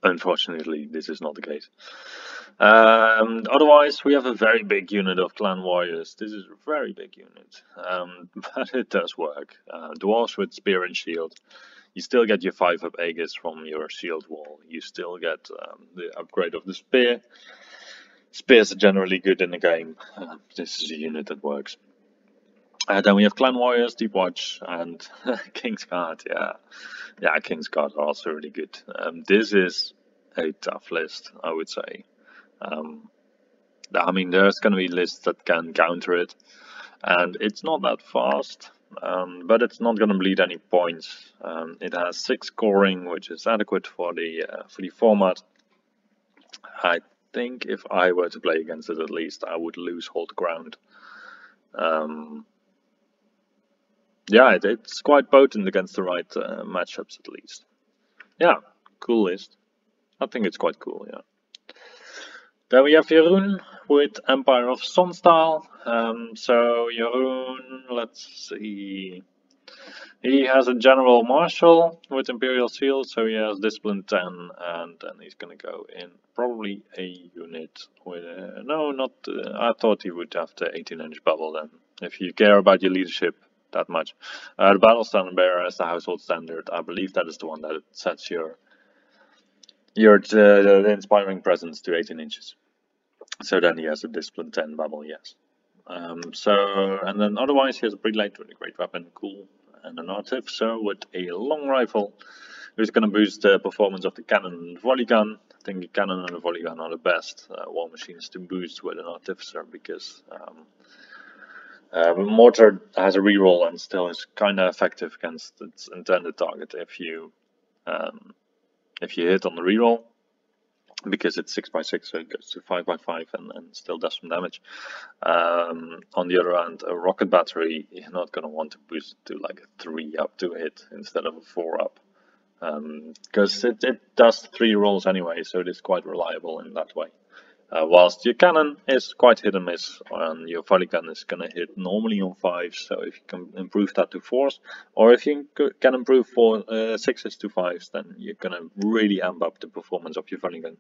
unfortunately, this is not the case. Otherwise, we have a very big unit of clan warriors. This is a very big unit, but it does work. Dwarves with spear and shield. You still get your 5-up Aegis from your shield wall. You still get the upgrade of the spear. Spears are generally good in the game. This is a unit that works. Then we have Clan Warriors, Deep Watch, and King's Guard. Yeah, King's Guard are also really good. This is a tough list, I would say. I mean, there's going to be lists that can counter it, and it's not that fast, but it's not going to bleed any points. It has 6 scoring, which is adequate for the format. I think if I were to play against it, at least I would lose hold ground. Yeah, it's quite potent against the right matchups, at least. Yeah, cool list. I think it's quite cool, yeah. Then we have Jeroen with Empire of Sunstyle. So Jeroen, let's see. He has a General Marshal with Imperial Seal, so he has Discipline 10, and then he's gonna go in probably a unit with no, not. I thought he would have the 18-inch bubble then, if you care about your leadership that much. The Battle Standard Bearer is the household standard. I believe that is the one that sets your the inspiring presence to 18 inches. So then he has a Discipline 10 bubble, yes. And then otherwise he has a Prelate with a great weapon, cool, and an Artificer with a long rifle, who's going to boost the performance of the cannon and volley gun. I think the cannon and the volley gun are the best war machines to boost with an Artificer, because Mortar has a reroll and still is kind of effective against its intended target if you hit on the reroll, because it's 6x6, so it goes to 5x5 and still does some damage. On the other hand, a rocket battery, you're not going to want to boost it to like a 3-up to hit instead of a 4-up, because it does 3 rolls anyway, so it is quite reliable in that way. Whilst your cannon is quite hit and miss, and your volley gun is going to hit normally on 5s, so if you can improve that to 4s, or if you can improve 6s to 5s, then you're going to really amp up the performance of your volley gun.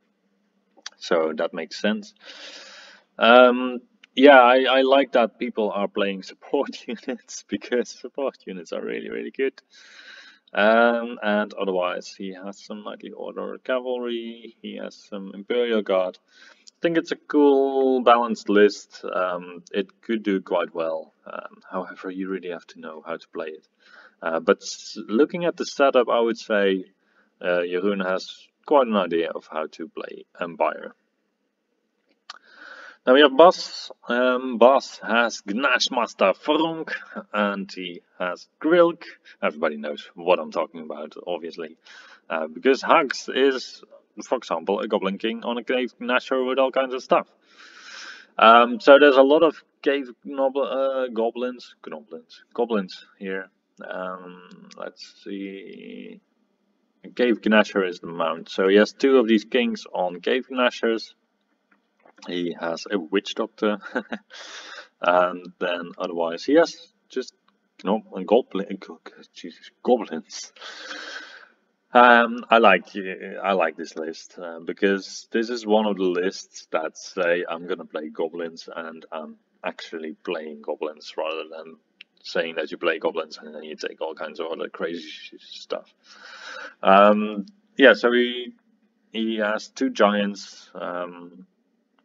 So that makes sense. Yeah, I like that people are playing support units, because support units are really, really good. And otherwise, he has some Knightly Order Cavalry, he has some Imperial Guard. I think it's a cool, balanced list. It could do quite well. However, you really have to know how to play it. But looking at the setup, I would say Jeroen has quite an idea of how to play Empire. Now we have Bas. Bas has Gnashmaster Frunk, and he has Grilk. Everybody knows what I'm talking about, obviously. Because Hags is, for example, a Goblin King on a Cave Gnasher with all kinds of stuff. So there's a lot of cave goblins here. Let's see. Cave Gnasher is the mount. So he has 2 of these kings on Cave Gnashers. He has a Witch Doctor. And then otherwise he has just goblins. I like this list because this is one of the lists that say I'm gonna play goblins and I'm actually playing goblins, rather than saying that you play goblins and then you take all kinds of other crazy stuff. Yeah, so he has 2 giants,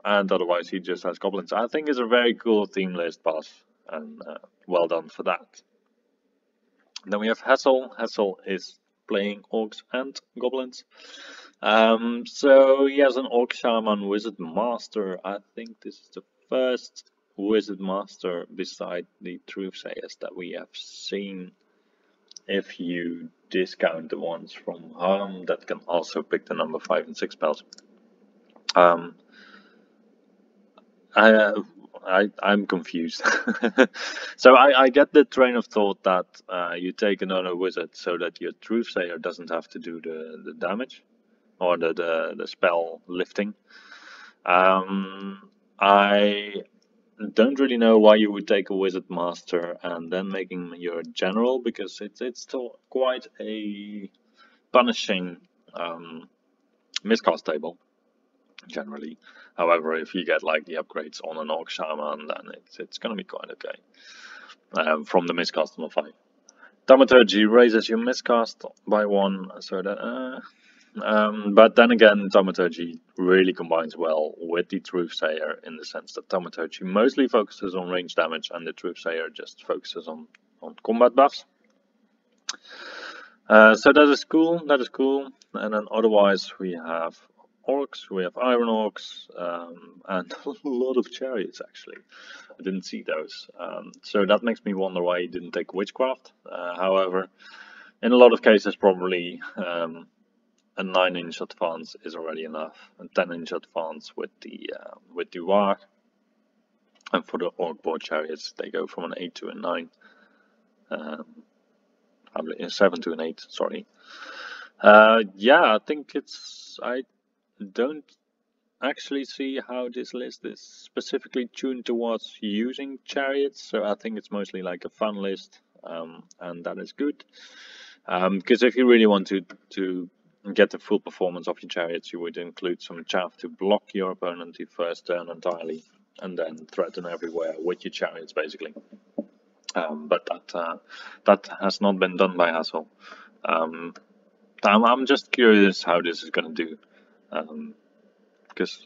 and otherwise he just has goblins. I think it's a very cool theme list, Bas, and well done for that. Then we have Hassel. Hassel is playing orcs and goblins. So he has an orc shaman wizard master. I think this is the first wizard master beside the truthsayers that we have seen if you discount the ones from harm that can also pick the number 5 and 6 spells. Um, I'm confused. So I get the train of thought that you take another wizard so that your Truthsayer doesn't have to do the damage or the spell lifting. I don't really know why you would take a wizard master and then making him your general, because it's still quite a punishing miscast table generally. However, if you get like the upgrades on an Orc Shaman, then it's gonna be quite okay. From the miscast on 5. Thaumaturgy raises your miscast by 1, so that. But then again, Thaumaturgy really combines well with the Truthsayer in the sense that Thaumaturgy mostly focuses on range damage and the Truthsayer just focuses on combat buffs. So that is cool. And then otherwise we have orcs, we have iron orcs, and a lot of chariots actually. I didn't see those. So that makes me wonder why he didn't take witchcraft. However, in a lot of cases probably a 9-inch advance is already enough. A 10-inch advance with the Warg. And for the orc board chariots, they go from an 8 to a 9. 7 to an 8, sorry. Yeah, I think I don't actually see how this list is specifically tuned towards using chariots, so I think it's mostly like a fun list, and that is good. Because if you really want to get the full performance of your chariots, you would include some chaff to block your opponent the first turn entirely, and then threaten everywhere with your chariots, basically. But that has not been done by Hassel. I'm just curious how this is going to do, because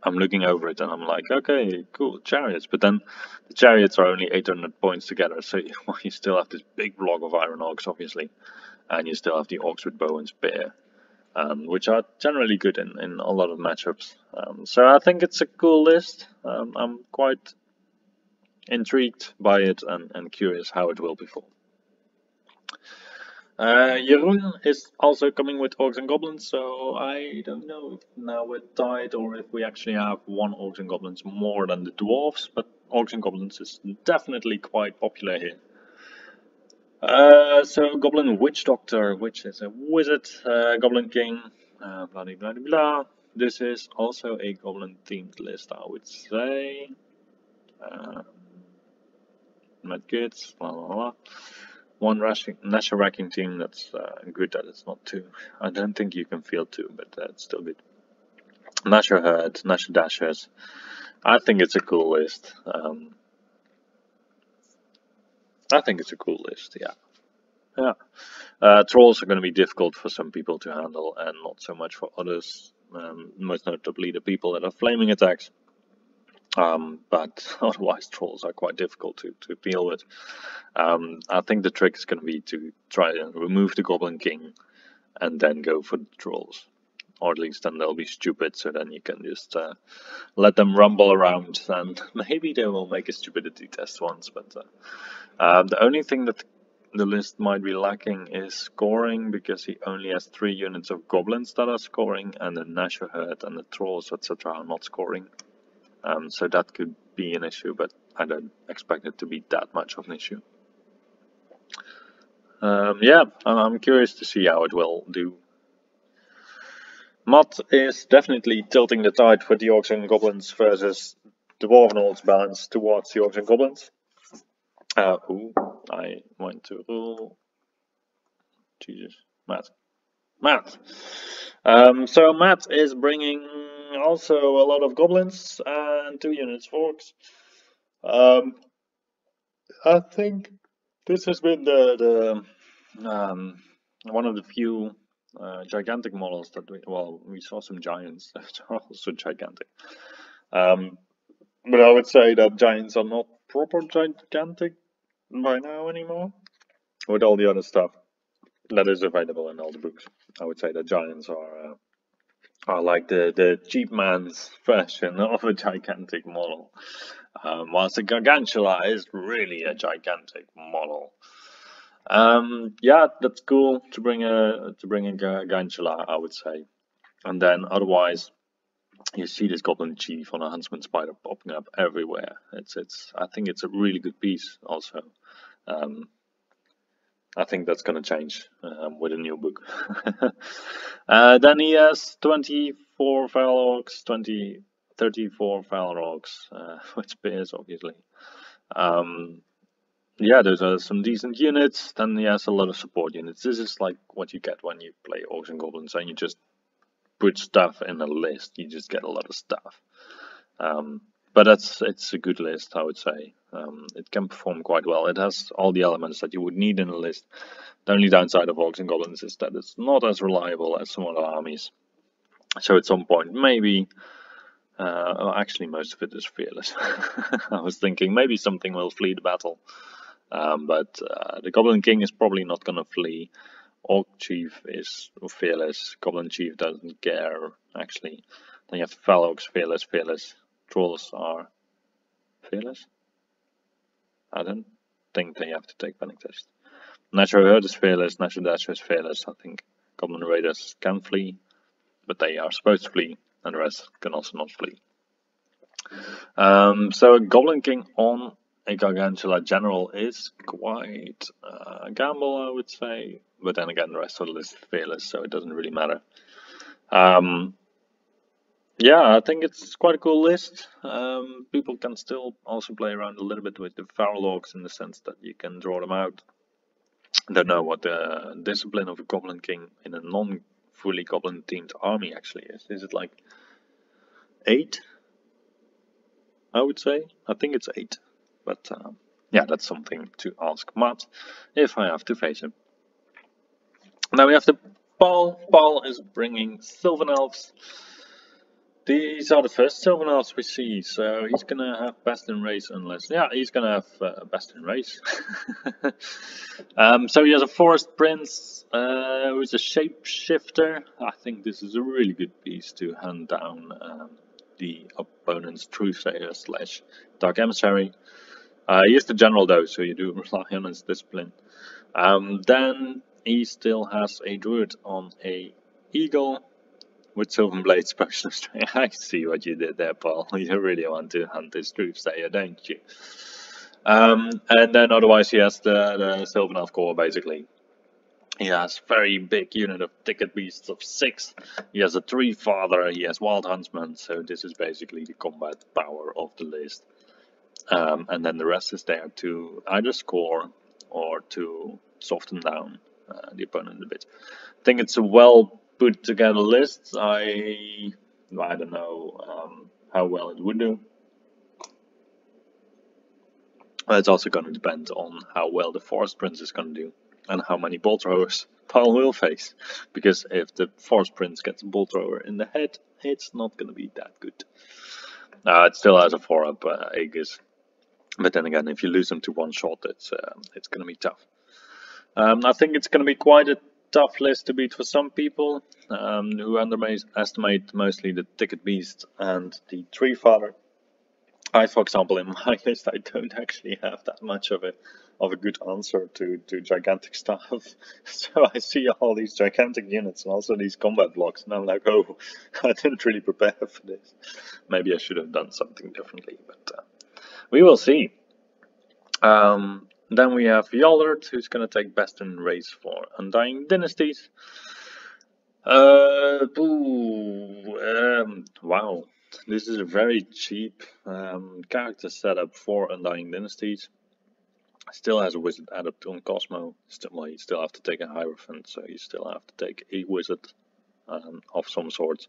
I'm looking over it and I'm like, okay, cool, chariots. But then the chariots are only 800 points together, so you still have this big block of iron orcs, obviously, and you still have the orcs with bow and spear, which are generally good in a lot of matchups. So I think it's a cool list. I'm quite intrigued by it and curious how it will perform. Jeroen is also coming with Orcs and Goblins, so I don't know if now we're tied or if we actually have one Orcs and Goblins more than the Dwarves, but Orcs and Goblins is definitely quite popular here. So Goblin Witch Doctor, which is a wizard, Goblin King, blah blah blah blah. This is also a Goblin themed list, I would say. Medkits, blah blah blah. One Nasher Wrecking Team, that's good that it's not 2. I don't think you can field 2, but it's still good. Nasher Herd, Nasher Dashers. I think it's a cool list. Yeah. Trolls are going to be difficult for some people to handle and not so much for others. Most notably the people that are flaming attacks. But otherwise trolls are quite difficult to deal with. I think the trick is going to be to try and remove the Goblin King and then go for the trolls. Or at least then they'll be stupid, so then you can just let them rumble around and maybe they will make a stupidity test once. But the only thing that the list might be lacking is scoring, because he only has 3 units of goblins that are scoring and the Nasher Herd and the trolls, etc. are not scoring. So that could be an issue, but I don't expect it to be that much of an issue. Yeah, I'm curious to see how it will do. Matt is definitely tilting the tide for the Orcs and Goblins versus Dwarven Orcs balance towards the Orcs and Goblins. Ooh, I went to rule. Jesus, Matt. So Matt is bringing also a lot of goblins and 2 units of orcs. I think this has been the one of the few gigantic models that we saw some giants that are also gigantic. But I would say that giants are not proper gigantic by now anymore. With all the other stuff that is available in all the books, I would say that giants are like the cheap man's version of a gigantic model. Whilst the Gargantula is really a gigantic model. Yeah, that's cool to bring a Gangela, I would say. And then otherwise, you see this Goblin Chief on a Huntsman Spider popping up everywhere. It's I think it's a really good piece also. Um, I think that's gonna change with a new book. Then he has 24 Valorgs, 34 Valorgs, with spears obviously. Um, yeah, those are some decent units. Then he has a lot of support units. This is like what you get when you play Orcs and Goblins and you just put stuff in a list. You just get a lot of stuff. But it's a good list, I would say. It can perform quite well. It has all the elements that you would need in a list. The only downside of Orcs and Goblins is that it's not as reliable as some other armies. So at some point, maybe... well, actually, most of it is fearless. I was thinking maybe something will flee the battle. But the Goblin King is probably not going to flee. Orc Chief is fearless. Goblin Chief doesn't care, actually. Then you have Valorgs, fearless. Trolls are fearless? I don't think they have to take panic test. Natural Herd is fearless, Natural Dasher is fearless. I think Goblin Raiders can flee, but they are supposed to flee, and the rest can also not flee. So a Goblin King on a Gargantula General is quite a gamble, I would say. But then again, the rest of the list is fearless, so it doesn't really matter. Yeah, I think it's quite a cool list. People can still also play around a little bit with the Valorgs in the sense that you can draw them out. I don't know what the discipline of a Goblin King in a non-fully Goblin themed army actually is. Is it like 8? I would say. I think it's 8. But yeah, that's something to ask Matt if I have to face him. Now we have the Paul. Paul is bringing Sylvan Elves. These are the first Sylvan Elves we see, so he's gonna have best in race unless... Yeah, he's gonna have best in race. So he has a Forest Prince, who's a Shapeshifter. I think this is a really good piece to hand down the opponent's Truthsayer / Dark Emissary. He is the general though, so you do rely on his discipline. Then he still has a Druid on a Eagle with Sylvan Blade's Potion of Strength. I see what you did there, Paul. You really want to hunt this Truthsayer, don't you? And then otherwise he has the Sylvan Elf core basically. He has a very big unit of Ticket Beasts of 6. He has a Tree Father, he has Wild Huntsman, so this is basically the combat power of the list. And then the rest is there to either score or to soften down the opponent a bit. I think it's a well put together list. I don't know how well it would do. It's also going to depend on how well the Forest Prince is going to do and how many bolt throwers Paul will face. Because if the Forest Prince gets a bolt thrower in the head, it's not going to be that good. It still has a 4-up Aegis. But then again, if you lose them to one shot, it's going to be tough. I think it's going to be quite a tough list to beat for some people who underestimate mostly the Ticket Beast and the Tree Father. For example, in my list, I don't actually have that much of a good answer to gigantic stuff. So I see all these gigantic units and also these combat blocks, and I'm like, oh, I didn't really prepare for this. Maybe I should have done something differently, but we will see. Then we have Yallard, who's going to take best in race for Undying Dynasties. Wow, this is a very cheap character setup for Undying Dynasties. Still has a wizard adept on Cosmo. You still have to take a Hierophant, so you still have to take a wizard of some sort.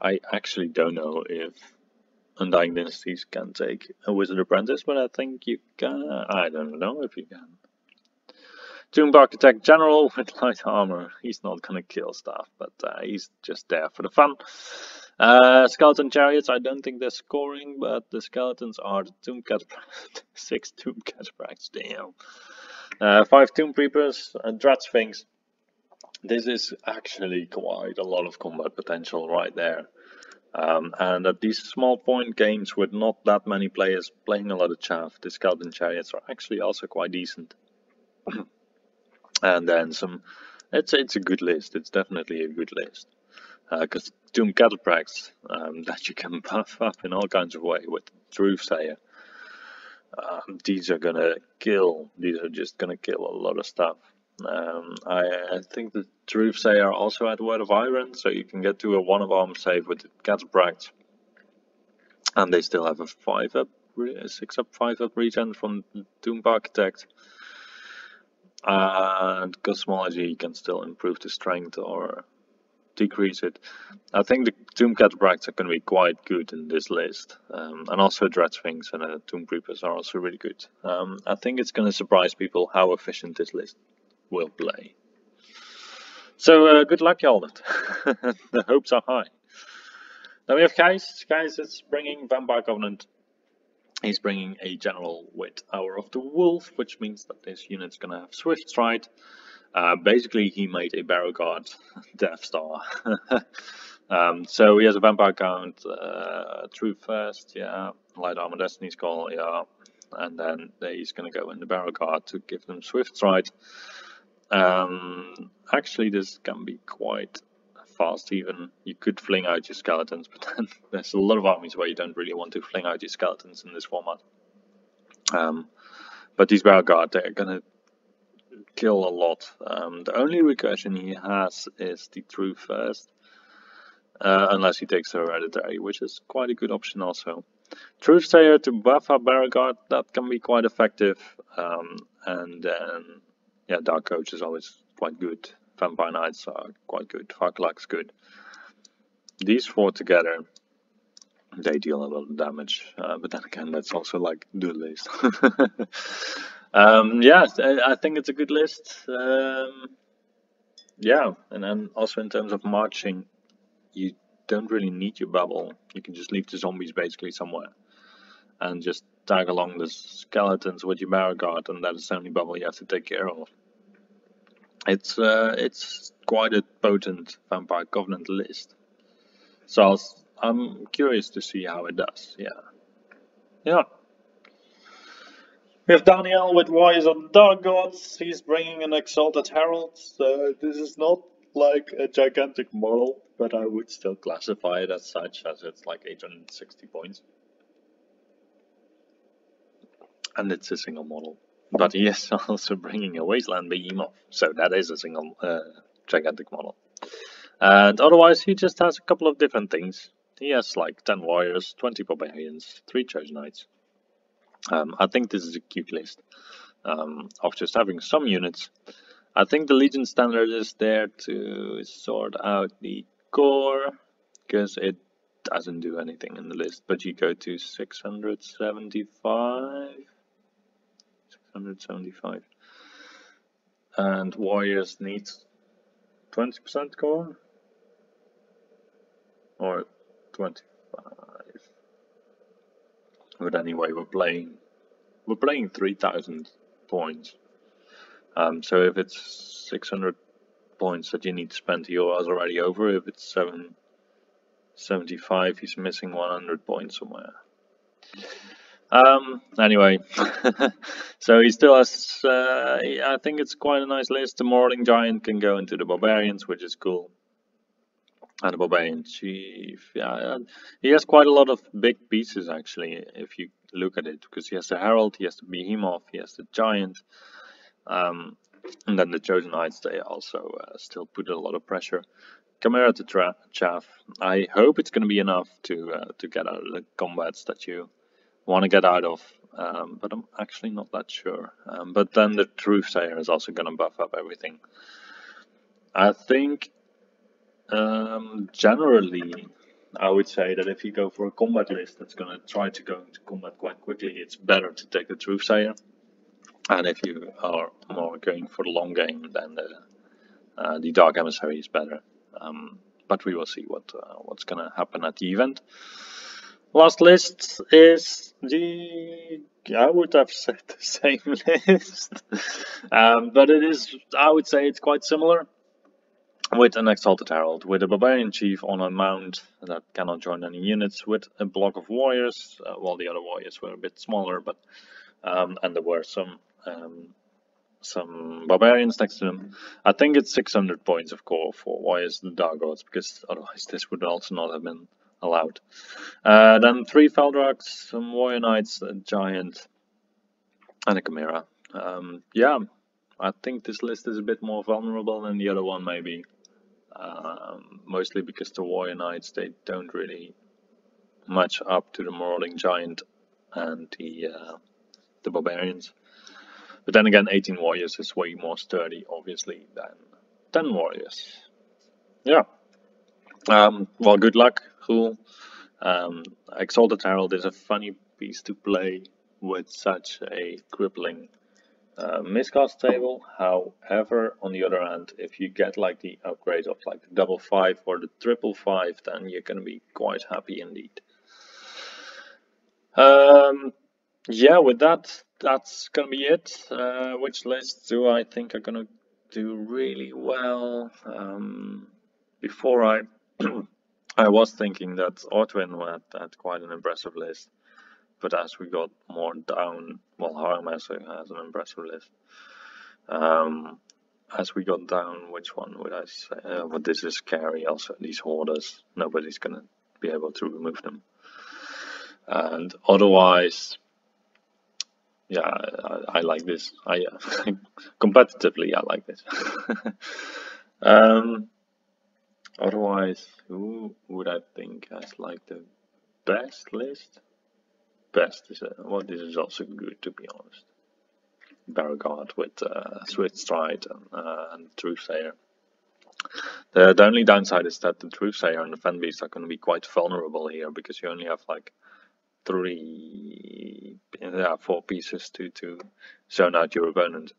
I actually don't know if Undying Dynasties can take a Wizard Apprentice, but I think you can. I don't know if you can. Tomb Architect General with light armor. He's not gonna kill stuff, but he's just there for the fun. Skeleton Chariots, I don't think they're scoring, but the skeletons are the Tomb Cataphracts. 6 Tomb Cataphracts, damn. 5 Tomb Reapers, Dread Sphinx. This is actually quite a lot of combat potential right there. And at these small point games with not that many players playing a lot of chaff, the Skeleton Chariots are actually also quite decent. And then some. It's a good list. It's definitely a good list. Because Doom Cataprax that you can buff up in all kinds of ways with Truthsayer. These are gonna kill. These are just gonna kill a lot of stuff. I think the Truthsayer also had Word of Iron, so you can get to a 1 of arm save with the Cataprax. And they still have a 5 up, 6 up, 5 up regen from Doom Architect. And cosmology can still improve the strength or decrease it. I think the Doom Catapracts are going to be quite good in this list. And also Dreadsphinx and Tomb Creepers are also really good. I think it's going to surprise people how efficient this list will play. So good luck, y'all. The hopes are high. Then we have Gijs. Gijs is bringing Vampire Covenant. He's bringing a general with Hour of the Wolf, which means that this unit's gonna have Swift Stride. Basically, he made a Barrow Guard Death Star. So he has a Vampire Count, True Fast, yeah, Light Armor Destiny's Call, yeah, and then he's gonna go in the Barrow Guard to give them Swift Stride. Actually, this can be quite fast even. You could fling out your skeletons, but then there's a lot of armies where you don't really want to fling out your skeletons in this format. But these Barrow Guard, they're gonna kill a lot. The only recursion he has is the True First, unless he takes the Hereditary, which is quite a good option also. Truthsayer to buff up Barrow Guard, that can be quite effective. And then, yeah, Dark Coach is always quite good. Vampire Knights are quite good. Farklak's good. These 4 together, they deal a lot of damage. But then again, that's also like the list. Yeah, I think it's a good list. Yeah, and then also in terms of marching, you don't really need your bubble. You can just leave the zombies basically somewhere. And just tag along the skeletons with your Barrow Guard, and that is the only bubble you have to take care of. It's quite a potent Vampire Covenant list. So I'm curious to see how it does. Yeah. We have Daniel with Wise on Dark Gods. He's bringing an Exalted Herald. This is not like a gigantic model, but I would still classify it as such, as it's like 860 points. And it's a single model. But he is also bringing a Wasteland Behemoth, so that is a single gigantic model. And otherwise, he just has a couple of different things. He has like 10 warriors, 20 barbarians, 3 chosen knights. I think this is a cute list of just having some units. I think the Legion standard is there to sort out the core, because it doesn't do anything in the list, but you go to 675. And warriors need 20% core or 25. But anyway, we're playing 3,000 points. So if it's 600 points that you need to spend, he was already over. If it's 775, he's missing 100 points somewhere. Anyway, so he still has, I think it's quite a nice list. The Marauding Giant can go into the Barbarians, which is cool. And the Barbarian Chief, yeah, he has quite a lot of big pieces actually, if you look at it, because he has the Herald, he has the Behemoth, he has the Giant, and then the Chosen Knights, they also still put a lot of pressure. Chimera to Chaff, I hope it's going to be enough to get out of the combats that you want to get out of, but I'm actually not that sure. But then the Truthsayer is also going to buff up everything. I think generally I would say that if you go for a combat list that's going to try to go into combat quite quickly, it's better to take the Truthsayer. And if you are more going for the long game, then the Dark Emissary is better. But we will see what's going to happen at the event. Last list is I would have said the same list, but it is, I would say it's quite similar, with an Exalted Herald, with a Barbarian Chief on a mount that cannot join any units, with a block of warriors, while the other warriors were a bit smaller, but and there were some some barbarians next to them. I think it's 600 points of core for why is the Dark Gods, because otherwise this would also not have been allowed. Then 3 Feldrogs, some Warrior Knights, a Giant, and a Chimera. Yeah, I think this list is a bit more vulnerable than the other one maybe. Mostly because the Warrior Knights, they don't really match up to the Marauding Giant and the Barbarians. But then again, 18 Warriors is way more sturdy, obviously, than 10 Warriors. Yeah. Well, good luck, Roel. Exalted Herald is a funny piece to play with such a crippling miscast table. However, on the other hand, if you get like the upgrade of like the 5/5 or the 5/5, then you're gonna be quite happy indeed. Yeah, with that, that's gonna be it. Which lists do I think are gonna do really well? Before I was thinking that Ortwin had quite an impressive list, but as we got more down, well, Harmaster has an impressive list. As we got down, which one would I say? But this is scary also, these hoarders. Nobody's gonna be able to remove them. And otherwise, yeah, I like this. Competitively, I like this. Otherwise, who would I think has like the best list? Best is well, this is also good to be honest. Beauregard with Swift Stride and Truthsayer. The only downside is that the Truthsayer and the Fen Beast are going to be quite vulnerable here because you only have like 4 pieces to zone out your opponent.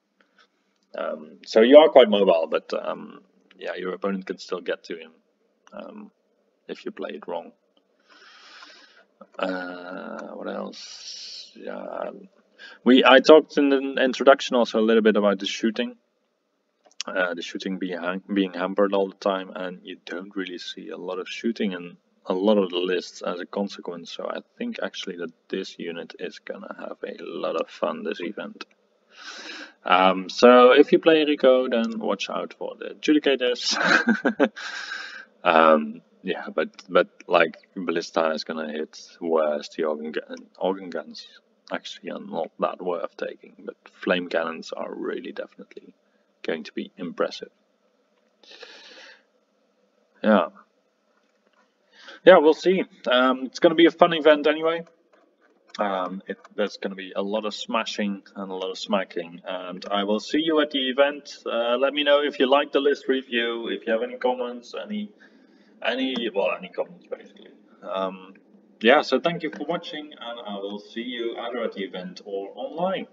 So you are quite mobile, but yeah, your opponent can still get to him if you play it wrong. What else? Yeah, I talked in the introduction also a little bit about the shooting. The shooting being hampered all the time, and you don't really see a lot of shooting in a lot of the lists as a consequence. So I think actually that this unit is gonna have a lot of fun this event. So if you play Rico, then watch out for the Judicators. Yeah, but like Ballista is gonna hit, whereas the organ guns actually are not that worth taking. But flame cannons are really definitely going to be impressive. Yeah, we'll see. It's gonna be a fun event anyway. There's going to be a lot of smashing and a lot of smacking, and I will see you at the event. Let me know if you like the list review, if you have any comments, any comments basically. Yeah, so thank you for watching, and I will see you either at the event or online.